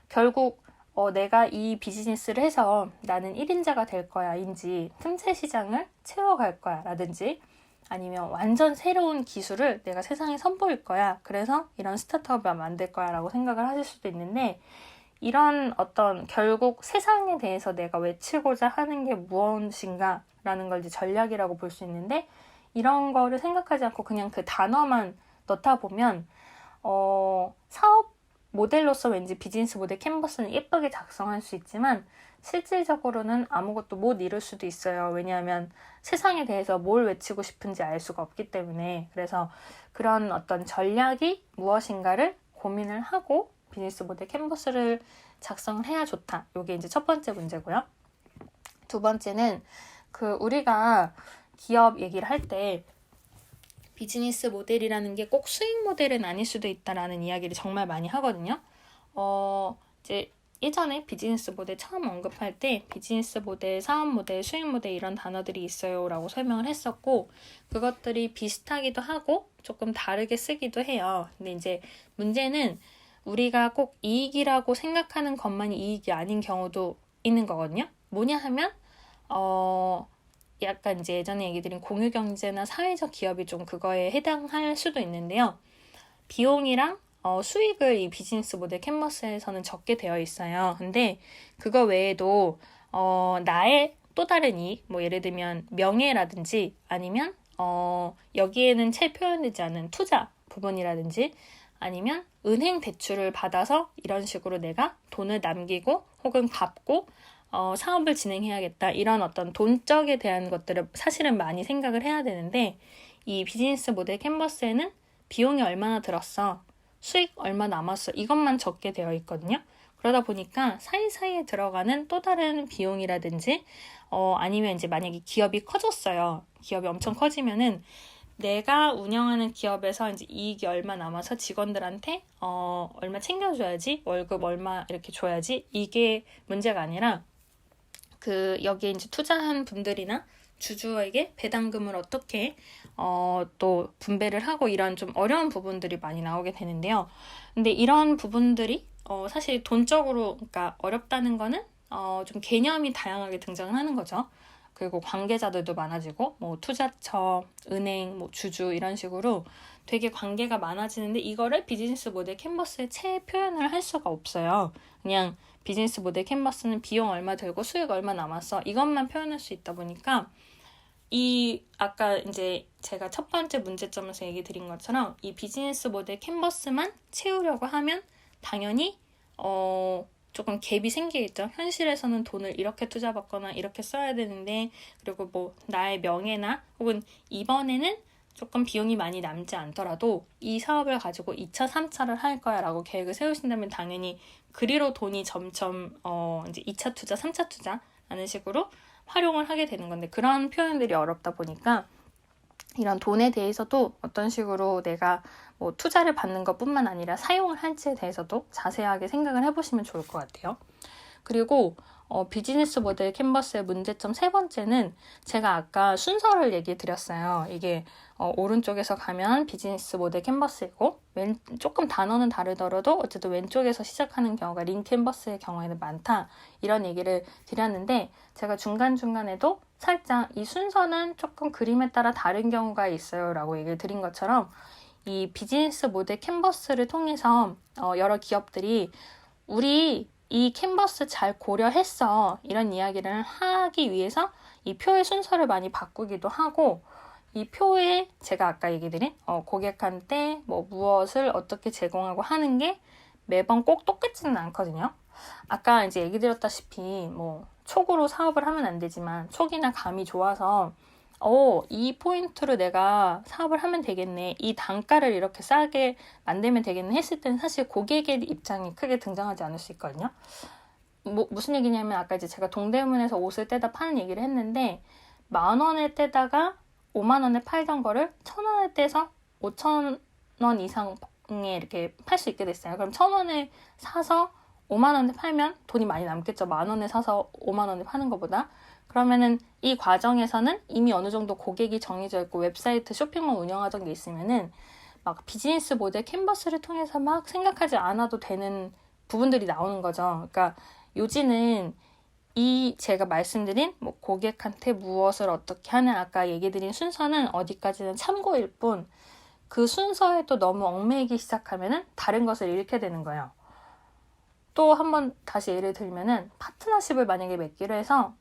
결국 내가 이 비즈니스를 해서 나는 1인자가 될 거야 인지 틈새 시장을 채워갈 거야 라든지 아니면 완전 새로운 기술을 내가 세상에 선보일 거야. 그래서 이런 스타트업을 만들 거야 라고 생각을 하실 수도 있는데 이런 어떤 결국 세상에 대해서 내가 외치고자 하는 게 무엇인가 라는 걸 이제 전략이라고 볼 수 있는데 이런 거를 생각하지 않고 그냥 그 단어만 넣다 보면 사업 모델로서 왠지 비즈니스 모델 캔버스는 예쁘게 작성할 수 있지만 실질적으로는 아무것도 못 이룰 수도 있어요. 왜냐하면 세상에 대해서 뭘 외치고 싶은지 알 수가 없기 때문에. 그래서 그런 어떤 전략이 무엇인가를 고민을 하고 비즈니스 모델 캔버스를 작성을 해야 좋다. 이게 이제 첫 번째 문제고요. 두 번째는 우리가 기업 얘기를 할 때 비즈니스 모델이라는 게 꼭 수익 모델은 아닐 수도 있다라는 이야기를 정말 많이 하거든요. 이제 예전에 비즈니스 모델 처음 언급할 때 비즈니스 모델, 사업 모델, 수익 모델 이런 단어들이 있어요 라고 설명을 했었고 그것들이 비슷하기도 하고 조금 다르게 쓰기도 해요. 근데 이제 문제는 우리가 꼭 이익이라고 생각하는 것만이 이익이 아닌 경우도 있는 거거든요. 뭐냐 하면 약간 이제 예전에 얘기 드린 공유경제나 사회적 기업이 좀 그거에 해당할 수도 있는데요. 비용이랑 수익을 이 비즈니스 모델 캔버스에서는 적게 되어 있어요. 근데 그거 외에도 나의 또 다른 이익, 뭐 예를 들면 명예라든지 아니면 여기에는 채 표현되지 않은 투자 부분이라든지 아니면 은행 대출을 받아서 이런 식으로 내가 돈을 남기고 혹은 갚고 사업을 진행해야겠다. 이런 어떤 돈적에 대한 것들을 사실은 많이 생각을 해야 되는데 이 비즈니스 모델 캔버스에는 비용이 얼마나 들었어, 수익 얼마 남았어 이것만 적게 되어 있거든요. 그러다 보니까 사이사이에 들어가는 또 다른 비용이라든지 아니면 이제 만약에 기업이 커졌어요. 기업이 엄청 커지면은 내가 운영하는 기업에서 이제 이익이 얼마 남아서 직원들한테 얼마 챙겨줘야지, 월급 얼마 이렇게 줘야지 이게 문제가 아니라 여기에 이제 투자한 분들이나 주주에게 배당금을 어떻게 또 분배를 하고 이런 좀 어려운 부분들이 많이 나오게 되는데요. 근데 이런 부분들이 사실 돈적으로 그러니까 어렵다는 거는 좀 개념이 다양하게 등장을 하는 거죠. 그리고 관계자들도 많아지고 뭐 투자처, 은행, 뭐 주주 이런 식으로 되게 관계가 많아지는데 이거를 비즈니스 모델 캔버스에 채 표현을 할 수가 없어요. 그냥 비즈니스 모델 캔버스는 비용 얼마 들고 수익 얼마 남았어 이것만 표현할 수 있다 보니까 아까 이제 제가 첫 번째 문제점에서 얘기 드린 것처럼 이 비즈니스 모델 캔버스만 채우려고 하면 당연히 조금 갭이 생기겠죠. 현실에서는 돈을 이렇게 투자받거나 이렇게 써야 되는데 그리고 뭐 나의 명예나 혹은 이번에는 조금 비용이 많이 남지 않더라도 이 사업을 가지고 2차, 3차를 할 거야 라고 계획을 세우신다면 당연히 그리로 돈이 점점 이제 2차 투자, 3차 투자라는 식으로 활용을 하게 되는 건데 그런 표현들이 어렵다 보니까 이런 돈에 대해서도 어떤 식으로 내가 뭐 투자를 받는 것뿐만 아니라 사용을 할지에 대해서도 자세하게 생각을 해보시면 좋을 것 같아요. 그리고 비즈니스 모델 캔버스의 문제점 세 번째는 제가 아까 순서를 얘기 드렸어요. 이게 오른쪽에서 가면 비즈니스 모델 캔버스이고 조금 단어는 다르더라도 어쨌든 왼쪽에서 시작하는 경우가 링 캔버스의 경우에는 많다. 이런 얘기를 드렸는데 제가 중간중간에도 살짝 이 순서는 조금 그림에 따라 다른 경우가 있어요 라고 얘기를 드린 것처럼 이 비즈니스 모델 캔버스를 통해서 여러 기업들이 우리 이 캔버스 잘 고려했어. 이런 이야기를 하기 위해서 이 표의 순서를 많이 바꾸기도 하고, 이 표에 제가 아까 얘기 드린 고객한테 뭐 무엇을 어떻게 제공하고 하는 게 매번 꼭 똑같지는 않거든요. 아까 이제 얘기 드렸다시피 뭐 촉으로 사업을 하면 안 되지만 촉이나 감이 좋아서 이 포인트로 내가 사업을 하면 되겠네. 이 단가를 이렇게 싸게 만들면 되겠네 했을 때는 사실 고객의 입장이 크게 등장하지 않을 수 있거든요. 무슨 얘기냐면 아까 이제 제가 동대문에서 옷을 떼다 파는 얘기를 했는데 10,000원에 떼다가 50,000원에 팔던 거를 1,000원에 떼서 5,000원 이상에 이렇게 팔 수 있게 됐어요. 그럼 1,000원에 사서 50,000원에 팔면 돈이 많이 남겠죠. 10,000원에 사서 50,000원에 파는 것보다. 그러면은 이 과정에서는 이미 어느 정도 고객이 정해져 있고 웹사이트 쇼핑몰 운영하던 게 있으면은 막 비즈니스 모델 캔버스를 통해서 막 생각하지 않아도 되는 부분들이 나오는 거죠. 그러니까 요지는 이 제가 말씀드린 뭐 고객한테 무엇을 어떻게 하는 아까 얘기 드린 순서는 어디까지는 참고일 뿐 그 순서에 또 너무 얽매이기 시작하면은 다른 것을 잃게 되는 거예요. 또 한번 다시 예를 들면은 파트너십을 만약에 맺기로 해서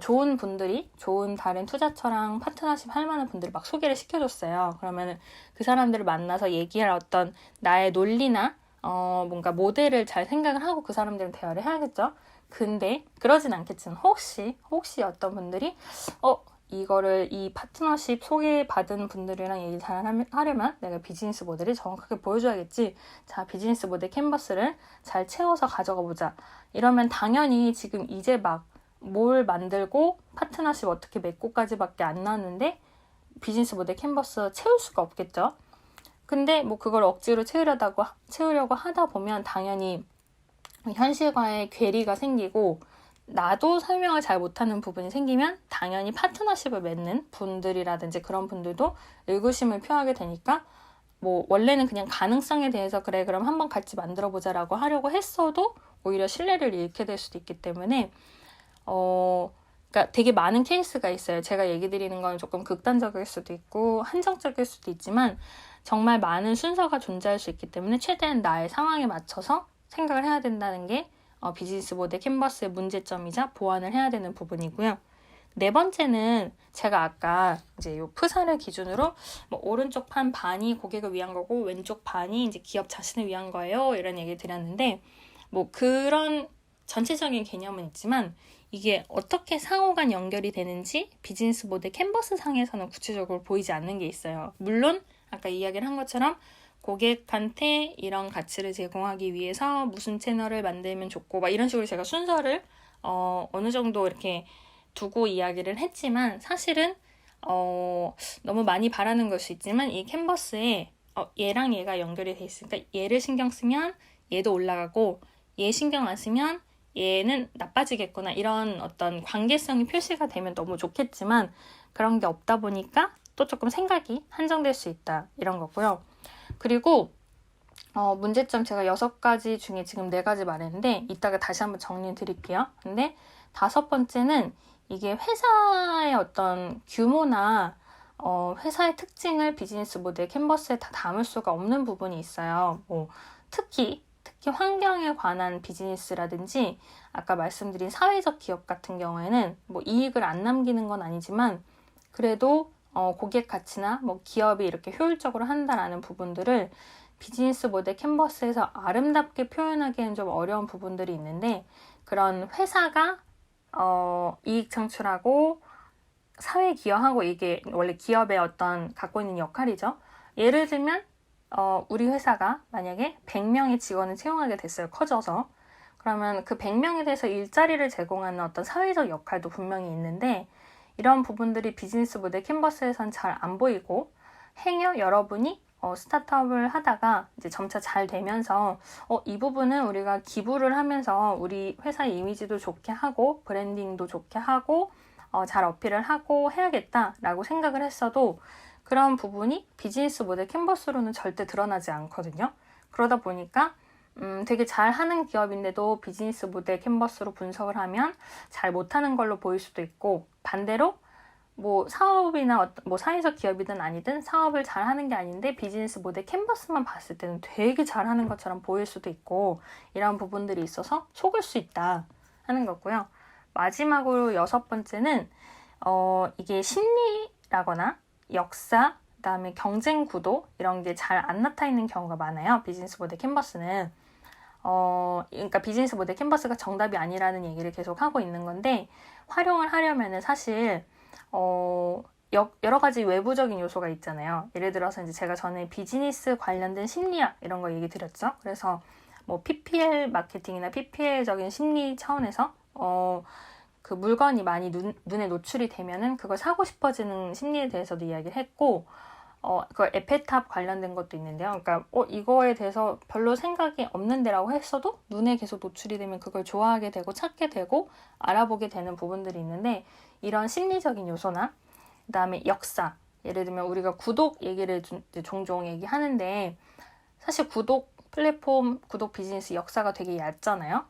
좋은 분들이 좋은 다른 투자처랑 파트너십 할 만한 분들을 막 소개를 시켜줬어요. 그러면은 그 사람들을 만나서 얘기할 어떤 나의 논리나 뭔가 모델을 잘 생각을 하고 그 사람들은 대화를 해야겠죠. 근데 그러진 않겠지만 혹시 어떤 분들이 이거를 이 파트너십 소개받은 분들이랑 얘기 잘 하려면 내가 비즈니스 모델을 정확하게 보여줘야겠지. 자, 비즈니스 모델 캔버스를 잘 채워서 가져가 보자. 이러면 당연히 지금 이제 막 뭘 만들고 파트너십 어떻게 맺고까지밖에 안 나왔는데 비즈니스 모델 캔버스 채울 수가 없겠죠. 근데 뭐 그걸 억지로 채우려고 하다 보면 당연히 현실과의 괴리가 생기고 나도 설명을 잘 못하는 부분이 생기면 당연히 파트너십을 맺는 분들이라든지 그런 분들도 의구심을 표하게 되니까 뭐 원래는 그냥 가능성에 대해서 그래 그럼 한번 같이 만들어보자라고 하려고 했어도 오히려 신뢰를 잃게 될 수도 있기 때문에 그러니까 되게 많은 케이스가 있어요. 제가 얘기 드리는 건 조금 극단적일 수도 있고 한정적일 수도 있지만 정말 많은 순서가 존재할 수 있기 때문에 최대한 나의 상황에 맞춰서 생각을 해야 된다는 게 비즈니스 모델 캔버스의 문제점이자 보완을 해야 되는 부분이고요. 네 번째는 제가 아까 이제 요 프사를 기준으로 뭐 오른쪽 판 반이 고객을 위한 거고 왼쪽 반이 이제 기업 자신을 위한 거예요. 이런 얘기 드렸는데 뭐 그런 전체적인 개념은 있지만 이게 어떻게 상호간 연결이 되는지 비즈니스 모델 캔버스 상에서는 구체적으로 보이지 않는 게 있어요. 물론 아까 이야기를 한 것처럼 고객한테 이런 가치를 제공하기 위해서 무슨 채널을 만들면 좋고 막 이런 식으로 제가 순서를 어느 정도 이렇게 두고 이야기를 했지만 사실은 너무 많이 바라는 걸 수 있지만 이 캔버스에 얘랑 얘가 연결이 돼 있으니까 얘를 신경 쓰면 얘도 올라가고 얘 신경 안 쓰면 얘는 나빠지겠구나 이런 어떤 관계성이 표시가 되면 너무 좋겠지만 그런 게 없다 보니까 또 조금 생각이 한정될 수 있다 이런 거고요. 그리고 문제점 제가 6가지 중에 지금 4가지 말했는데 이따가 다시 한번 정리해 드릴게요. 근데 5번째는 이게 회사의 어떤 규모나 회사의 특징을 비즈니스 모델 캔버스에 다 담을 수가 없는 부분이 있어요. 뭐 특히 환경에 관한 비즈니스라든지 아까 말씀드린 사회적 기업 같은 경우에는 뭐 이익을 안 남기는 건 아니지만 그래도 고객 가치나 뭐 기업이 이렇게 효율적으로 한다라는 부분들을 비즈니스 모델 캔버스에서 아름답게 표현하기에는 좀 어려운 부분들이 있는데 그런 회사가 이익 창출하고 사회 기여하고 이게 원래 기업의 어떤 갖고 있는 역할이죠. 예를 들면 우리 회사가 만약에 100명의 직원을 채용하게 됐어요. 커져서. 그러면 그 100명에 대해서 일자리를 제공하는 어떤 사회적 역할도 분명히 있는데 이런 부분들이 비즈니스 모델 캔버스에선 잘 안 보이고 행여 여러분이 스타트업을 하다가 이제 점차 잘 되면서 이 부분은 우리가 기부를 하면서 우리 회사의 이미지도 좋게 하고 브랜딩도 좋게 하고 잘 어필을 하고 해야겠다라고 생각을 했어도 그런 부분이 비즈니스 모델 캔버스로는 절대 드러나지 않거든요. 그러다 보니까 되게 잘하는 기업인데도 비즈니스 모델 캔버스로 분석을 하면 잘 못하는 걸로 보일 수도 있고 반대로 뭐 사업이나 뭐 사회적 기업이든 아니든 사업을 잘 하는 게 아닌데 비즈니스 모델 캔버스만 봤을 때는 되게 잘하는 것처럼 보일 수도 있고 이런 부분들이 있어서 속을 수 있다 하는 거고요. 마지막으로 6번째는 이게 심리라거나 역사, 그다음에 경쟁 구도 이런 게 잘 안 나타나 있는 경우가 많아요. 비즈니스 모델 캔버스는. 그러니까 비즈니스 모델 캔버스가 정답이 아니라는 얘기를 계속 하고 있는 건데 활용을 하려면은 사실 여러 가지 외부적인 요소가 있잖아요. 예를 들어서 이제 제가 전에 비즈니스 관련된 심리학 이런 거 얘기 드렸죠. 그래서 뭐 PPL 마케팅이나 PPL적인 심리 차원에서 그 물건이 많이 눈에 노출이 되면은 그걸 사고 싶어지는 심리에 대해서도 이야기를 했고 그 에페탑 관련된 것도 있는데요. 그러니까 이거에 대해서 별로 생각이 없는데라고 했어도 눈에 계속 노출이 되면 그걸 좋아하게 되고 찾게 되고 알아보게 되는 부분들이 있는데 이런 심리적인 요소나 그다음에 역사, 예를 들면 우리가 구독 얘기를 종종 얘기하는데 사실 구독 플랫폼, 구독 비즈니스 역사가 되게 얇잖아요.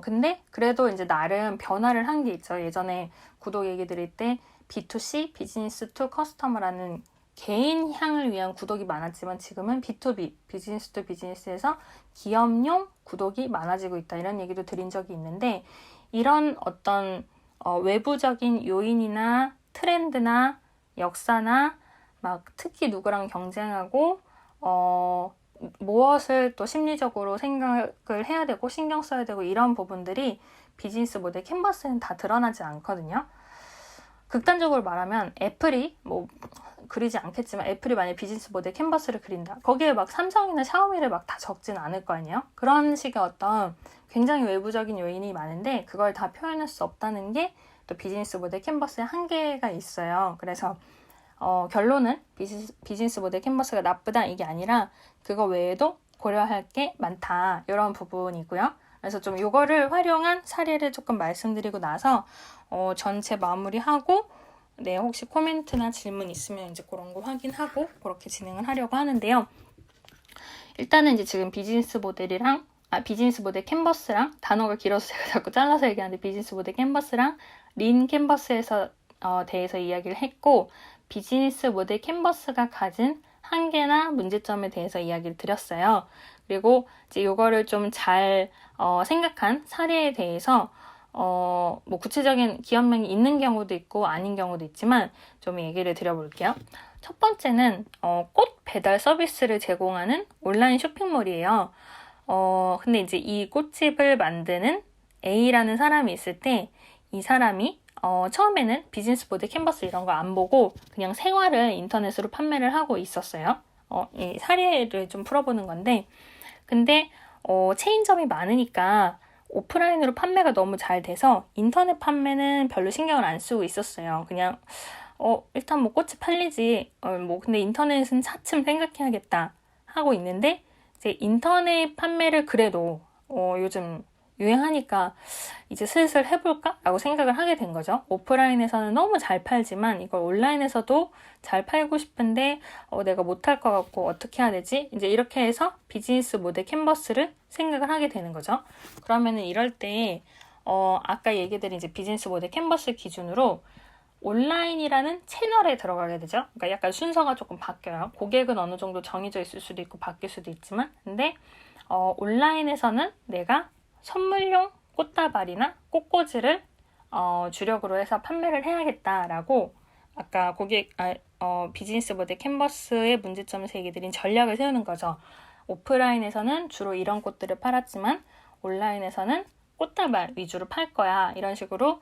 근데 그래도 이제 나름 변화를 한 게 있죠. 예전에 구독 얘기 드릴 때 B2C, 비즈니스 투 커스터머라는 개인 향을 위한 구독이 많았지만 지금은 B2B, 비즈니스 투 비즈니스에서 기업용 구독이 많아지고 있다. 이런 얘기도 드린 적이 있는데 이런 어떤 외부적인 요인이나 트렌드나 역사나 막 특히 누구랑 경쟁하고 무엇을 또 심리적으로 생각을 해야 되고 신경 써야 되고 이런 부분들이 비즈니스 모델 캔버스에는 다 드러나지 않거든요. 극단적으로 말하면 애플이 뭐 그리지 않겠지만 애플이 만약 비즈니스 모델 캔버스를 그린다. 거기에 막 삼성이나 샤오미를 막 다 적진 않을 거 아니에요. 그런 식의 어떤 굉장히 외부적인 요인이 많은데 그걸 다 표현할 수 없다는 게 또 비즈니스 모델 캔버스의 한계가 있어요. 그래서 결론은 비즈니스 모델 캔버스가 나쁘다 이게 아니라 그거 외에도 고려할 게 많다 이런 부분이고요. 그래서 좀 이거를 활용한 사례를 조금 말씀드리고 나서 전체 마무리하고 네, 혹시 코멘트나 질문 있으면 이제 그런 거 확인하고 그렇게 진행을 하려고 하는데요. 일단은 이제 지금 비즈니스 모델 캔버스랑 단어가 길어서 제가 자꾸 잘라서 얘기하는데 비즈니스 모델 캔버스랑 린 캔버스에서 대해서 이야기를 했고 비즈니스 모델 캔버스가 가진 한계나 문제점에 대해서 이야기를 드렸어요. 그리고 이제 이거를 좀 잘 생각한 사례에 대해서 뭐 구체적인 기업명이 있는 경우도 있고 아닌 경우도 있지만 좀 얘기를 드려볼게요. 첫 번째는 꽃 배달 서비스를 제공하는 온라인 쇼핑몰이에요. 근데 이제 이 꽃집을 만드는 A라는 사람이 있을 때 이 사람이 처음에는 비즈니스 모델 캔버스 이런 거 안 보고 그냥 생활을 인터넷으로 판매를 하고 있었어요. 이 사례를 좀 풀어보는 건데 근데 체인점이 많으니까 오프라인으로 판매가 너무 잘 돼서 인터넷 판매는 별로 신경을 안 쓰고 있었어요. 그냥 일단 뭐 꽃이 팔리지 뭐 근데 인터넷은 차츰 생각해야겠다 하고 있는데 이제 인터넷 판매를 그래도 요즘 유행하니까 이제 슬슬 해볼까? 라고 생각을 하게 된 거죠. 오프라인에서는 너무 잘 팔지만 이걸 온라인에서도 잘 팔고 싶은데 내가 못할 것 같고 어떻게 해야 되지? 이제 이렇게 해서 비즈니스 모델 캔버스를 생각을 하게 되는 거죠. 그러면은 이럴 때 아까 얘기드린 이제 비즈니스 모델 캔버스 기준으로 온라인이라는 채널에 들어가게 되죠. 그러니까 약간 순서가 조금 바뀌어요. 고객은 어느 정도 정해져 있을 수도 있고 바뀔 수도 있지만 근데 온라인에서는 내가 선물용 꽃다발이나 꽃꽂이를 주력으로 해서 판매를 해야겠다라고 아까 비즈니스 모델 캔버스의 문제점에서 얘기드린 전략을 세우는 거죠. 오프라인에서는 주로 이런 꽃들을 팔았지만 온라인에서는 꽃다발 위주로 팔 거야. 이런 식으로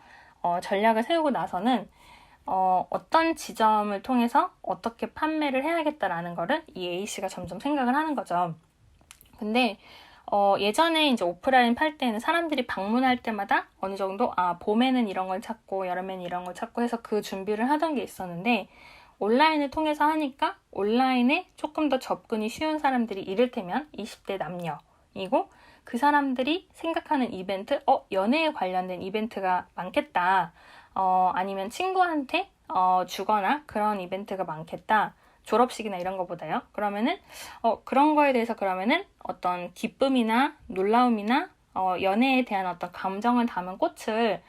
전략을 세우고 나서는 어떤 지점을 통해서 어떻게 판매를 해야겠다라는 거를 이 A씨가 점점 생각을 하는 거죠. 근데 예전에 이제 오프라인 팔 때는 사람들이 방문할 때마다 어느 정도 봄에는 이런 걸 찾고 여름에는 이런 걸 찾고 해서 그 준비를 하던 게 있었는데 온라인을 통해서 하니까 온라인에 조금 더 접근이 쉬운 사람들이 이를테면 20대 남녀이고 그 사람들이 생각하는 이벤트, 연애에 관련된 이벤트가 많겠다. 아니면 친구한테 주거나 그런 이벤트가 많겠다. 졸업식이나 이런 거보다요. 그러면은 그런 거에 대해서 그러면은 어떤 기쁨이나 놀라움이나 연애에 대한 어떤 감정을 담은 꽃을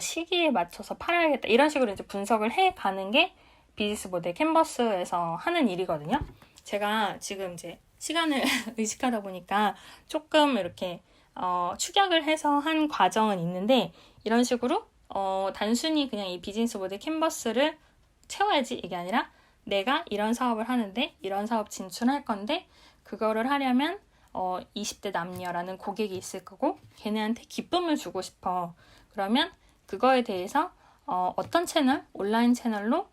시기에 맞춰서 팔아야겠다. 이런 식으로 이제 분석을 해 가는 게 비즈니스 모델 캔버스에서 하는 일이거든요. 제가 지금 이제 시간을 의식하다 보니까 조금 이렇게 축약을 해서 한 과정은 있는데, 이런 식으로 단순히 그냥 이 비즈니스 모델 캔버스를 채워야지 이게 아니라, 내가 이런 사업을 하는데 이런 사업 진출할 건데 그거를 하려면 20대 남녀라는 고객이 있을 거고 걔네한테 기쁨을 주고 싶어. 그러면 그거에 대해서 어떤 채널, 온라인 채널로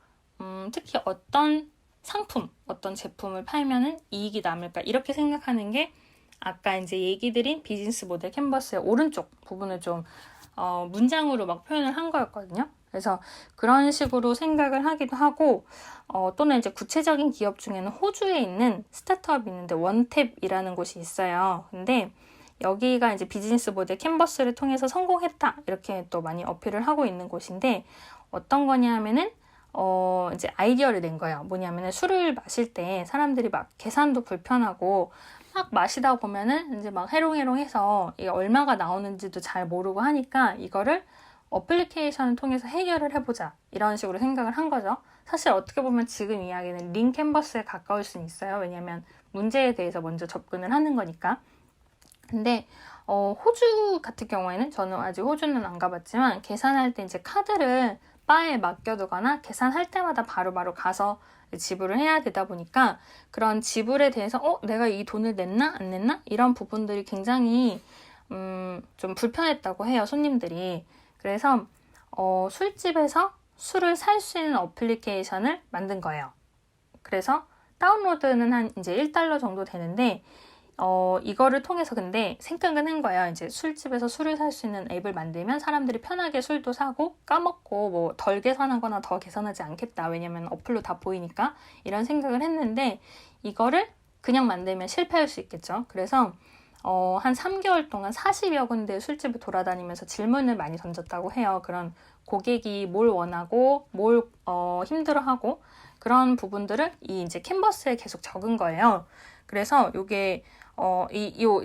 특히 어떤 상품, 어떤 제품을 팔면은 이익이 남을까, 이렇게 생각하는 게 아까 이제 얘기 드린 비즈니스 모델 캔버스의 오른쪽 부분을 좀 문장으로 막 표현을 한 거였거든요. 그래서 그런 식으로 생각을 하기도 하고, 또는 이제 구체적인 기업 중에는 호주에 있는 스타트업이 있는데 원탭이라는 곳이 있어요. 근데 여기가 이제 비즈니스 모델 캔버스를 통해서 성공했다, 이렇게 또 많이 어필을 하고 있는 곳인데, 어떤 거냐 하면은 이제 아이디어를 낸 거예요. 뭐냐면은 술을 마실 때 사람들이 막 계산도 불편하고 막 마시다 보면은 이제 막 해롱해롱해서 이게 얼마가 나오는지도 잘 모르고 하니까 이거를 어플리케이션을 통해서 해결을 해보자, 이런 식으로 생각을 한 거죠. 사실 어떻게 보면 지금 이야기는 링 캔버스에 가까울 수는 있어요. 왜냐면 문제에 대해서 먼저 접근을 하는 거니까. 근데 호주 같은 경우에는, 저는 아직 호주는 안 가봤지만, 계산할 때 이제 카드를 바에 맡겨두거나 계산할 때마다 바로바로 가서 지불을 해야 되다 보니까 그런 지불에 대해서 내가 이 돈을 냈나 안 냈나, 이런 부분들이 굉장히 좀 불편했다고 해요, 손님들이. 그래서 술집에서 술을 살 수 있는 어플리케이션을 만든 거예요. 그래서 다운로드는 한 이제 $1 정도 되는데, 이거를 통해서 근데 생각은 한 거예요. 이제 술집에서 술을 살 수 있는 앱을 만들면 사람들이 편하게 술도 사고 까먹고 뭐 덜 계산하거나 더 계산하지 않겠다. 왜냐면 어플로 다 보이니까, 이런 생각을 했는데, 이거를 그냥 만들면 실패할 수 있겠죠. 그래서 한 3개월 동안 40여 군데 술집을 돌아다니면서 질문을 많이 던졌다고 해요. 그런 고객이 뭘 원하고 뭘 힘들어하고 그런 부분들을 이 이제 캔버스에 계속 적은 거예요. 그래서 요게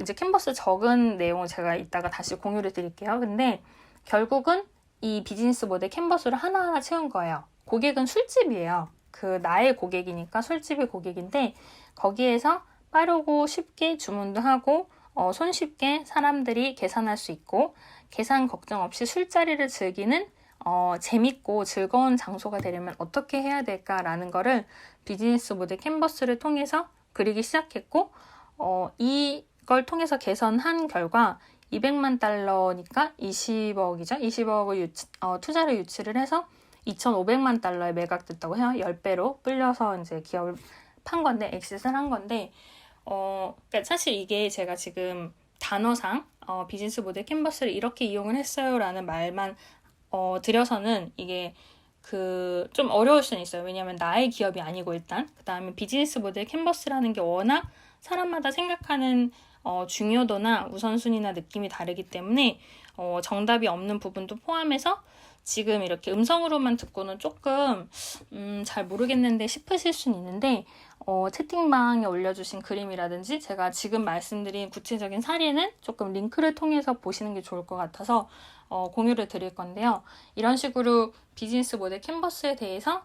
이제 캔버스 적은 내용을 제가 이따가 다시 공유를 드릴게요. 근데 결국은 이 비즈니스 모델 캔버스를 하나하나 채운 거예요. 고객은 술집이에요. 그 나의 고객이니까 술집의 고객인데, 거기에서 빠르고 쉽게 주문도 하고 손쉽게 사람들이 계산할 수 있고, 계산 걱정 없이 술자리를 즐기는 재밌고 즐거운 장소가 되려면 어떻게 해야 될까라는 거를 비즈니스 모델 캔버스를 통해서 그리기 시작했고, 이걸 통해서 개선한 결과 $200만 니까 20억이죠. 20억을 투자를 유치를 해서 $2,500만 매각됐다고 해요. 10배로 불려서 이제 기업을 판 건데, 엑싯을 한 건데, 그러니까 사실 이게 제가 지금 단어상 비즈니스 모델 캔버스를 이렇게 이용을 했어요라는 말만 드려서는 이게 좀 어려울 수는 있어요. 왜냐하면 나의 기업이 아니고, 일단 그 다음에 비즈니스 모델 캔버스라는 게 워낙 사람마다 생각하는 중요도나 우선순위나 느낌이 다르기 때문에 정답이 없는 부분도 포함해서 지금 이렇게 음성으로만 듣고는 조금 잘 모르겠는데 싶으실 수는 있는데, 채팅방에 올려주신 그림이라든지 제가 지금 말씀드린 구체적인 사례는 조금 링크를 통해서 보시는 게 좋을 것 같아서 공유를 드릴 건데요. 이런 식으로 비즈니스 모델 캔버스에 대해서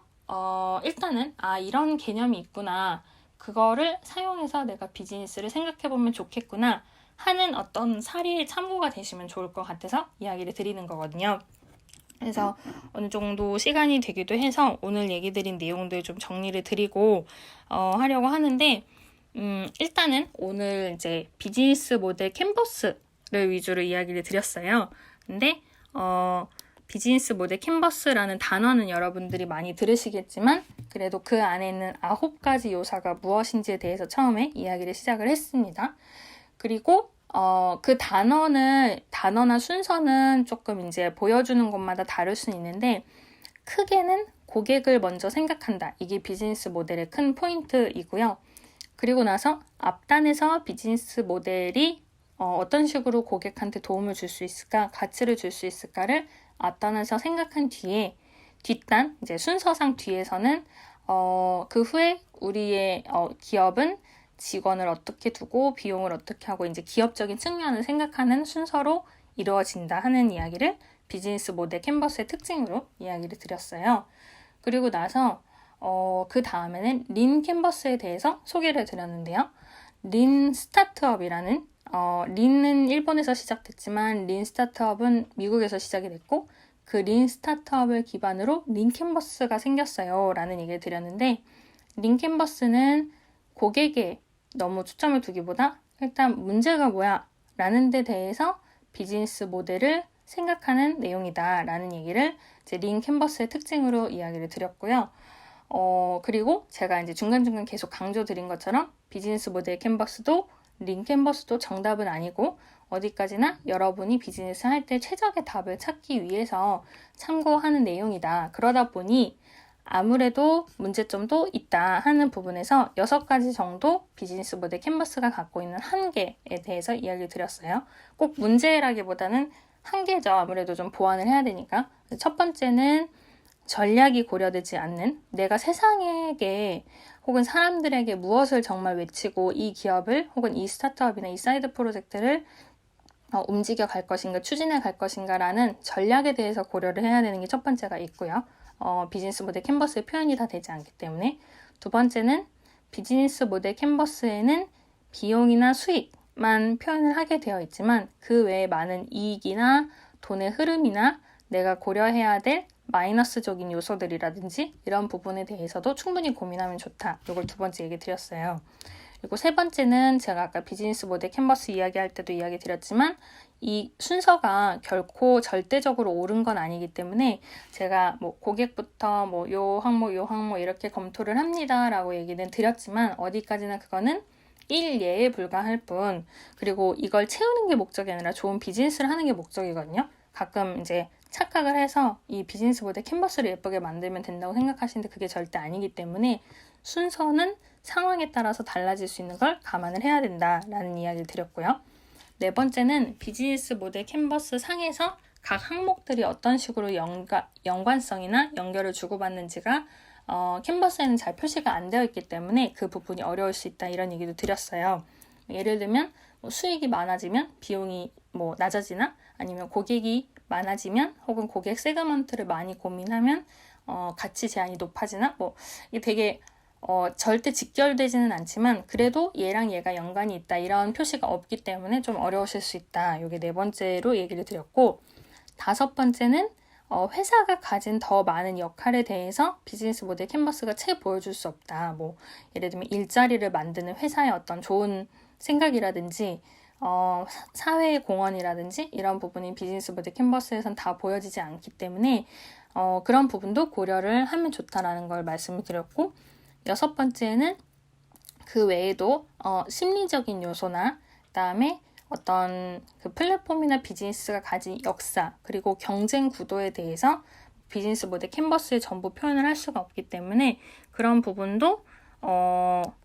일단은 이런 개념이 있구나, 그거를 사용해서 내가 비즈니스를 생각해보면 좋겠구나 하는 어떤 사례의 참고가 되시면 좋을 것 같아서 이야기를 드리는 거거든요. 그래서 어느 정도 시간이 되기도 해서 오늘 얘기 드린 내용들 좀 정리를 드리고 하려고 하는데, 일단은 오늘 이제 비즈니스 모델 캔버스를 위주로 이야기를 드렸어요. 근데 비즈니스 모델 캔버스라는 단어는 여러분들이 많이 들으시겠지만, 그래도 그 안에 있는 9가지 요소가 무엇인지에 대해서 처음에 이야기를 시작을 했습니다. 그리고 그 단어나 순서는 조금 이제 보여주는 것마다 다를 수 있는데, 크게는 고객을 먼저 생각한다. 이게 비즈니스 모델의 큰 포인트이고요. 그리고 나서 앞단에서 비즈니스 모델이 어떤 식으로 고객한테 도움을 줄 수 있을까, 가치를 줄 수 있을까를 앞단에서 생각한 뒤에, 뒷단, 이제 순서상 뒤에서는 그 후에 우리의 기업은 직원을 어떻게 두고 비용을 어떻게 하고 이제 기업적인 측면을 생각하는 순서로 이루어진다 하는 이야기를 비즈니스 모델 캔버스의 특징으로 이야기를 드렸어요. 그리고 나서 그 다음에는 린 캔버스에 대해서 소개를 드렸는데요. 린 스타트업이라는 린은 일본에서 시작됐지만 린 스타트업은 미국에서 시작이 됐고 그 린 스타트업을 기반으로 린 캔버스가 생겼어요 라는 얘기를 드렸는데 린 캔버스는 고객에 너무 초점을 두기보다 일단 문제가 뭐야 라는 데 대해서 비즈니스 모델을 생각하는 내용이다 라는 얘기를 이제 린 캔버스의 특징으로 이야기를 드렸고요. 그리고 제가 이제 중간중간 계속 강조드린 것처럼 비즈니스 모델 캔버스도 린 캔버스도 정답은 아니고 어디까지나 여러분이 비즈니스 할 때 최적의 답을 찾기 위해서 참고하는 내용이다. 그러다 보니 아무래도 문제점도 있다 하는 부분에서 6가지 정도 비즈니스 모델 캔버스가 갖고 있는 한계에 대해서 이야기를 드렸어요. 꼭 문제라기보다는 한계죠. 아무래도 좀 보완을 해야 되니까. 첫 번째는 전략이 고려되지 않는 내가 세상에게 혹은 사람들에게 무엇을 정말 외치고 이 기업을 혹은 이 스타트업이나 이 사이드 프로젝트를 움직여 갈 것인가 추진해 갈 것인가라는 전략에 대해서 고려를 해야 되는 게 첫 번째가 있고요. 비즈니스 모델 캔버스의 표현이 다 되지 않기 때문에 두 번째는 비즈니스 모델 캔버스에는 비용이나 수익만 표현을 하게 되어 있지만 그 외에 많은 이익이나 돈의 흐름이나 내가 고려해야 될 마이너스적인 요소들이라든지 이런 부분에 대해서도 충분히 고민하면 좋다. 이걸 두 번째 얘기 드렸어요. 그리고 세 번째는 제가 아까 비즈니스 모델 캔버스 이야기할 때도 이야기 드렸지만 이 순서가 결코 절대적으로 옳은 건 아니기 때문에 제가 뭐 고객부터 뭐 요 항목 이렇게 검토를 합니다라고 얘기는 드렸지만 어디까지나 그거는 일예에 불과할 뿐 그리고 이걸 채우는 게 목적이 아니라 좋은 비즈니스를 하는 게 목적이거든요. 가끔 이제 착각을 해서 이 비즈니스 모델 캔버스를 예쁘게 만들면 된다고 생각하시는데 그게 절대 아니기 때문에 순서는 상황에 따라서 달라질 수 있는 걸 감안을 해야 된다라는 이야기를 드렸고요. 네 번째는 비즈니스 모델 캔버스 상에서 각 항목들이 어떤 식으로 연관성이나 연결을 주고받는지가 캔버스에는 잘 표시가 안 되어 있기 때문에 그 부분이 어려울 수 있다 이런 얘기도 드렸어요. 예를 들면 수익이 많아지면 비용이 낮아지나 아니면 고객이 많아지면 혹은 고객 세그먼트를 많이 고민하면 가치 제한이 높아지나 이게 되게 절대 직결되지는 않지만 그래도 얘랑 얘가 연관이 있다 이런 표시가 없기 때문에 좀 어려우실 수 있다. 이게 네 번째로 얘기를 드렸고 다섯 번째는 회사가 가진 더 많은 역할에 대해서 비즈니스 모델 캔버스가 채 보여줄 수 없다. 예를 들면 일자리를 만드는 회사의 어떤 좋은 생각이라든지 사회의 공헌이라든지 이런 부분이 비즈니스 모델 캔버스에선 다 보여지지 않기 때문에 그런 부분도 고려를 하면 좋다라는 걸 말씀을 드렸고 여섯 번째는 그 외에도 심리적인 요소나 그다음에 어떤 그 플랫폼이나 비즈니스가 가진 역사 그리고 경쟁 구도에 대해서 비즈니스 모델 캔버스에 전부 표현을 할 수가 없기 때문에 그런 부분도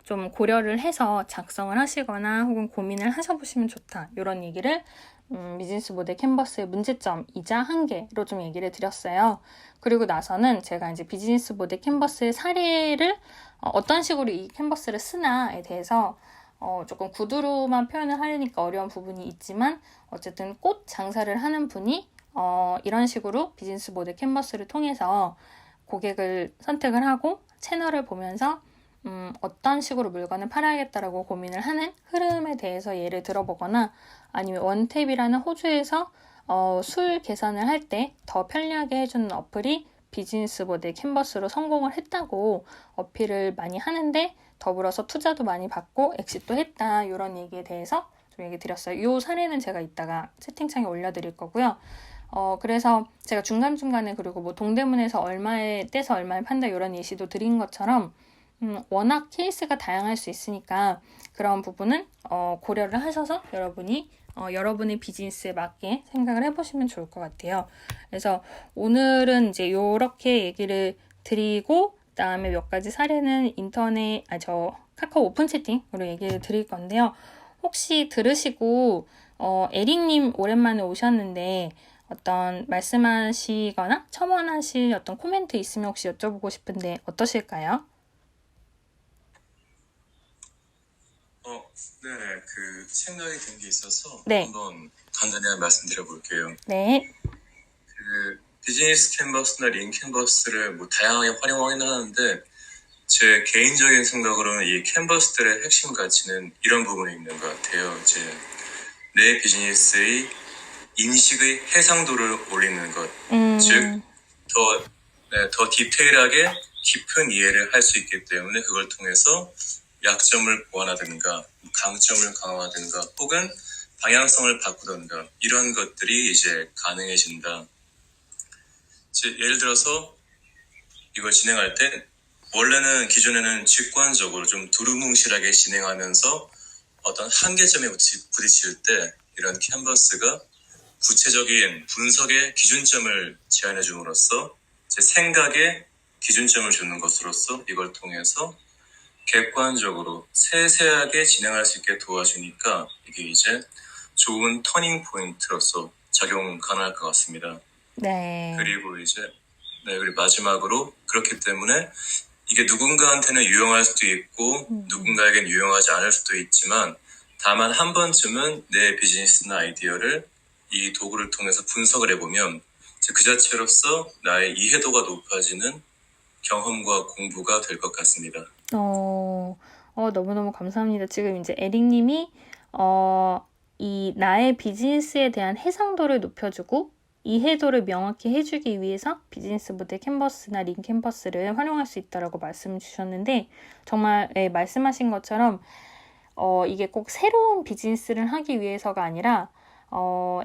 좀 고려를 해서 작성을 하시거나 혹은 고민을 하셔보시면 좋다. 이런 얘기를 비즈니스 모델 캔버스의 문제점이자 한계로 좀 얘기를 드렸어요. 그리고 나서는 제가 이제 비즈니스 모델 캔버스의 사례를 어떤 식으로 이 캔버스를 쓰나에 대해서 조금 구두로만 표현을 하려니까 어려운 부분이 있지만 어쨌든 꽃 장사를 하는 분이 이런 식으로 비즈니스 모델 캔버스를 통해서 고객을 선택을 하고 채널을 보면서 어떤 식으로 물건을 팔아야겠다라고 고민을 하는 흐름에 대해서 예를 들어보거나 아니면 원탭이라는 호주에서 술 계산을 할 때 더 편리하게 해주는 어플이 비즈니스 모델 캔버스로 성공을 했다고 어필을 많이 하는데 더불어서 투자도 많이 받고 엑시트도 했다 이런 얘기에 대해서 좀 얘기 드렸어요. 이 사례는 제가 이따가 채팅창에 올려드릴 거고요. 그래서 제가 중간중간에 그리고 동대문에서 얼마에 떼서 얼마에 판다 이런 예시도 드린 것처럼 워낙 케이스가 다양할 수 있으니까 그런 부분은 고려를 하셔서 여러분이 여러분의 비즈니스에 맞게 생각을 해보시면 좋을 것 같아요. 그래서 오늘은 이제 이렇게 얘기를 드리고 그다음에 몇 가지 사례는 카카오 오픈 채팅으로 얘기를 드릴 건데요. 혹시 들으시고 에릭님 오랜만에 오셨는데 어떤 말씀하시거나 첨언하실 어떤 코멘트 있으면 혹시 여쭤보고 싶은데 어떠실까요? 네, 생각이 든 게 있어서 네. 한번 간단히 말씀드려 볼게요. 네. 비즈니스 캔버스나 린 캔버스를 뭐 다양하게 활용하긴 하는데 제 개인적인 생각으로는 이 캔버스들의 핵심 가치는 이런 부분에 있는 것 같아요. 이제 내 비즈니스의 인식의 해상도를 올리는 것, 즉 더 디테일하게 깊은 이해를 할 수 있기 때문에 그걸 통해서 약점을 보완하든가 강점을 강화하든가 혹은 방향성을 바꾸든가 이런 것들이 이제 가능해진다. 예를 들어서 이걸 진행할 때 원래는 기존에는 직관적으로 좀 두루뭉실하게 진행하면서 어떤 한계점에 부딪힐 때 이런 캔버스가 구체적인 분석의 기준점을 제안해 줌으로써 제 생각에 기준점을 주는 것으로서 이걸 통해서 객관적으로 세세하게 진행할 수 있게 도와주니까 이게 이제 좋은 터닝 포인트로서 작용 가능할 것 같습니다. 네. 그리고 이제 그리고 마지막으로 그렇기 때문에 이게 누군가한테는 유용할 수도 있고 누군가에겐 유용하지 않을 수도 있지만 다만 한 번쯤은 내 비즈니스나 아이디어를 이 도구를 통해서 분석을 해보면 그 자체로서 나의 이해도가 높아지는 경험과 공부가 될 것 같습니다. 너무너무 감사합니다. 지금 이제 에릭님이 이 나의 비즈니스에 대한 해상도를 높여주고 이해도를 명확히 해주기 위해서 비즈니스 모델 캔버스나 린 캔버스를 활용할 수 있다라고 말씀을 주셨는데 정말 말씀하신 것처럼 이게 꼭 새로운 비즈니스를 하기 위해서가 아니라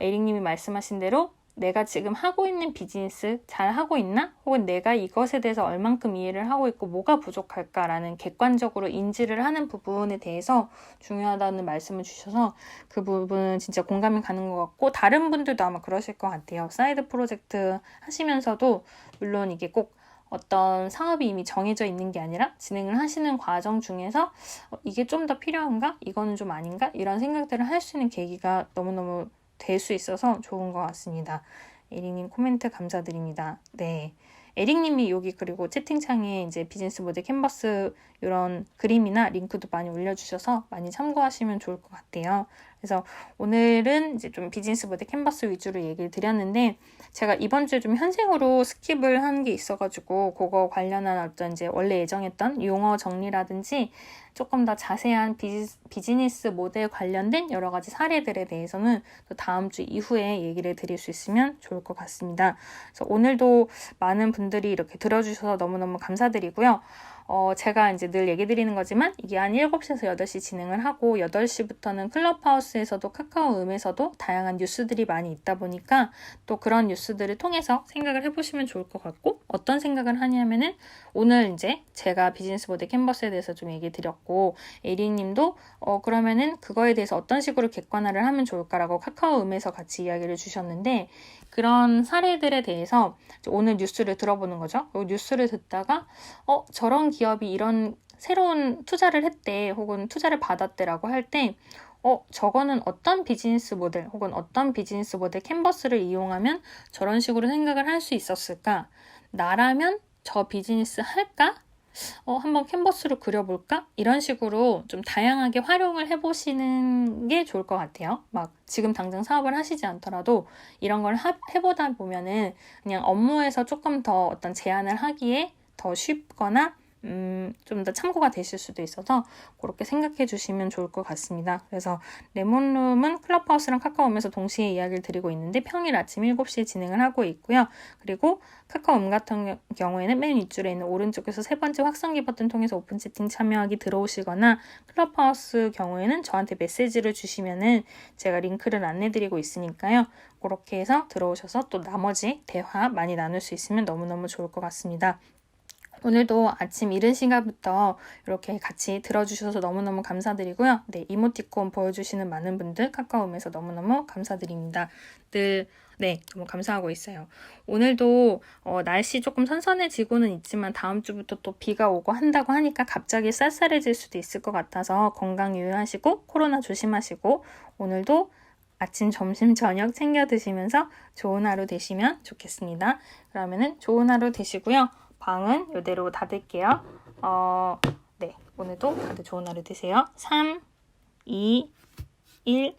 에릭님이 말씀하신 대로 내가 지금 하고 있는 비즈니스 잘 하고 있나? 혹은 내가 이것에 대해서 얼만큼 이해를 하고 있고 뭐가 부족할까라는 객관적으로 인지를 하는 부분에 대해서 중요하다는 말씀을 주셔서 그 부분은 진짜 공감이 가는 것 같고 다른 분들도 아마 그러실 것 같아요. 사이드 프로젝트 하시면서도 물론 이게 꼭 어떤 사업이 이미 정해져 있는 게 아니라 진행을 하시는 과정 중에서 이게 좀 더 필요한가? 이거는 좀 아닌가? 이런 생각들을 할 수 있는 계기가 너무너무 될 수 있어서 좋은 것 같습니다. 에릭님 코멘트 감사드립니다. 네. 에릭님이 여기 그리고 채팅창에 이제 비즈니스 모델 캔버스 이런 그림이나 링크도 많이 올려주셔서 많이 참고하시면 좋을 것 같아요. 그래서 오늘은 이제 좀 비즈니스 모델 캔버스 위주로 얘기를 드렸는데 제가 이번 주에 좀 현생으로 스킵을 한 게 있어가지고 그거 관련한 어떤 이제 원래 예정했던 용어 정리라든지 조금 더 자세한 비즈니스 모델 관련된 여러 가지 사례들에 대해서는 또 다음 주 이후에 얘기를 드릴 수 있으면 좋을 것 같습니다. 그래서 오늘도 많은 분들이 이렇게 들어주셔서 너무너무 감사드리고요. 제가 이제 늘 얘기 드리는 거지만 이게 한 7시에서 8시 진행을 하고 8시부터는 클럽하우스에서도 카카오음에서도 다양한 뉴스들이 많이 있다 보니까 또 그런 뉴스들을 통해서 생각을 해보시면 좋을 것 같고 어떤 생각을 하냐면은 오늘 이제 제가 비즈니스 모델 캔버스에 대해서 좀 얘기 드렸고 에리님도 그러면은 그거에 대해서 어떤 식으로 객관화를 하면 좋을까라고 카카오음에서 같이 이야기를 주셨는데 그런 사례들에 대해서 오늘 뉴스를 들어보는 거죠. 뉴스를 듣다가 저런 기업이 이런 새로운 투자를 했대 혹은 투자를 받았대라고 할 때 저거는 어떤 비즈니스 모델 혹은 어떤 비즈니스 모델 캔버스를 이용하면 저런 식으로 생각을 할 수 있었을까? 나라면 저 비즈니스 할까? 한번 캔버스로 그려볼까? 이런 식으로 좀 다양하게 활용을 해보시는 게 좋을 것 같아요. 막 지금 당장 사업을 하시지 않더라도 이런 걸 해보다 보면은 그냥 업무에서 조금 더 어떤 제안을 하기에 더 쉽거나 좀 더 참고가 되실 수도 있어서 그렇게 생각해 주시면 좋을 것 같습니다. 그래서 레몬룸은 클럽하우스랑 카카오음에서 동시에 이야기를 드리고 있는데 평일 아침 7시에 진행을 하고 있고요. 그리고 카카오음 같은 경우에는 맨 윗줄에 있는 오른쪽에서 세 번째 확성기 버튼 통해서 오픈 채팅 참여하기 들어오시거나 클럽하우스 경우에는 저한테 메시지를 주시면은 제가 링크를 안내드리고 있으니까요. 그렇게 해서 들어오셔서 또 나머지 대화 많이 나눌 수 있으면 너무너무 좋을 것 같습니다. 오늘도 아침 이른 시간부터 이렇게 같이 들어주셔서 너무너무 감사드리고요. 네, 이모티콘 보여주시는 많은 분들 카카오음에서 너무너무 감사드립니다. 너무 감사하고 있어요. 오늘도 날씨 조금 선선해지고는 있지만 다음 주부터 또 비가 오고 한다고 하니까 갑자기 쌀쌀해질 수도 있을 것 같아서 건강 유의하시고 코로나 조심하시고 오늘도 아침, 점심, 저녁 챙겨 드시면서 좋은 하루 되시면 좋겠습니다. 그러면은 좋은 하루 되시고요. 방은 이대로 닫을게요. 오늘도 다들 좋은 하루 되세요. 3, 2, 1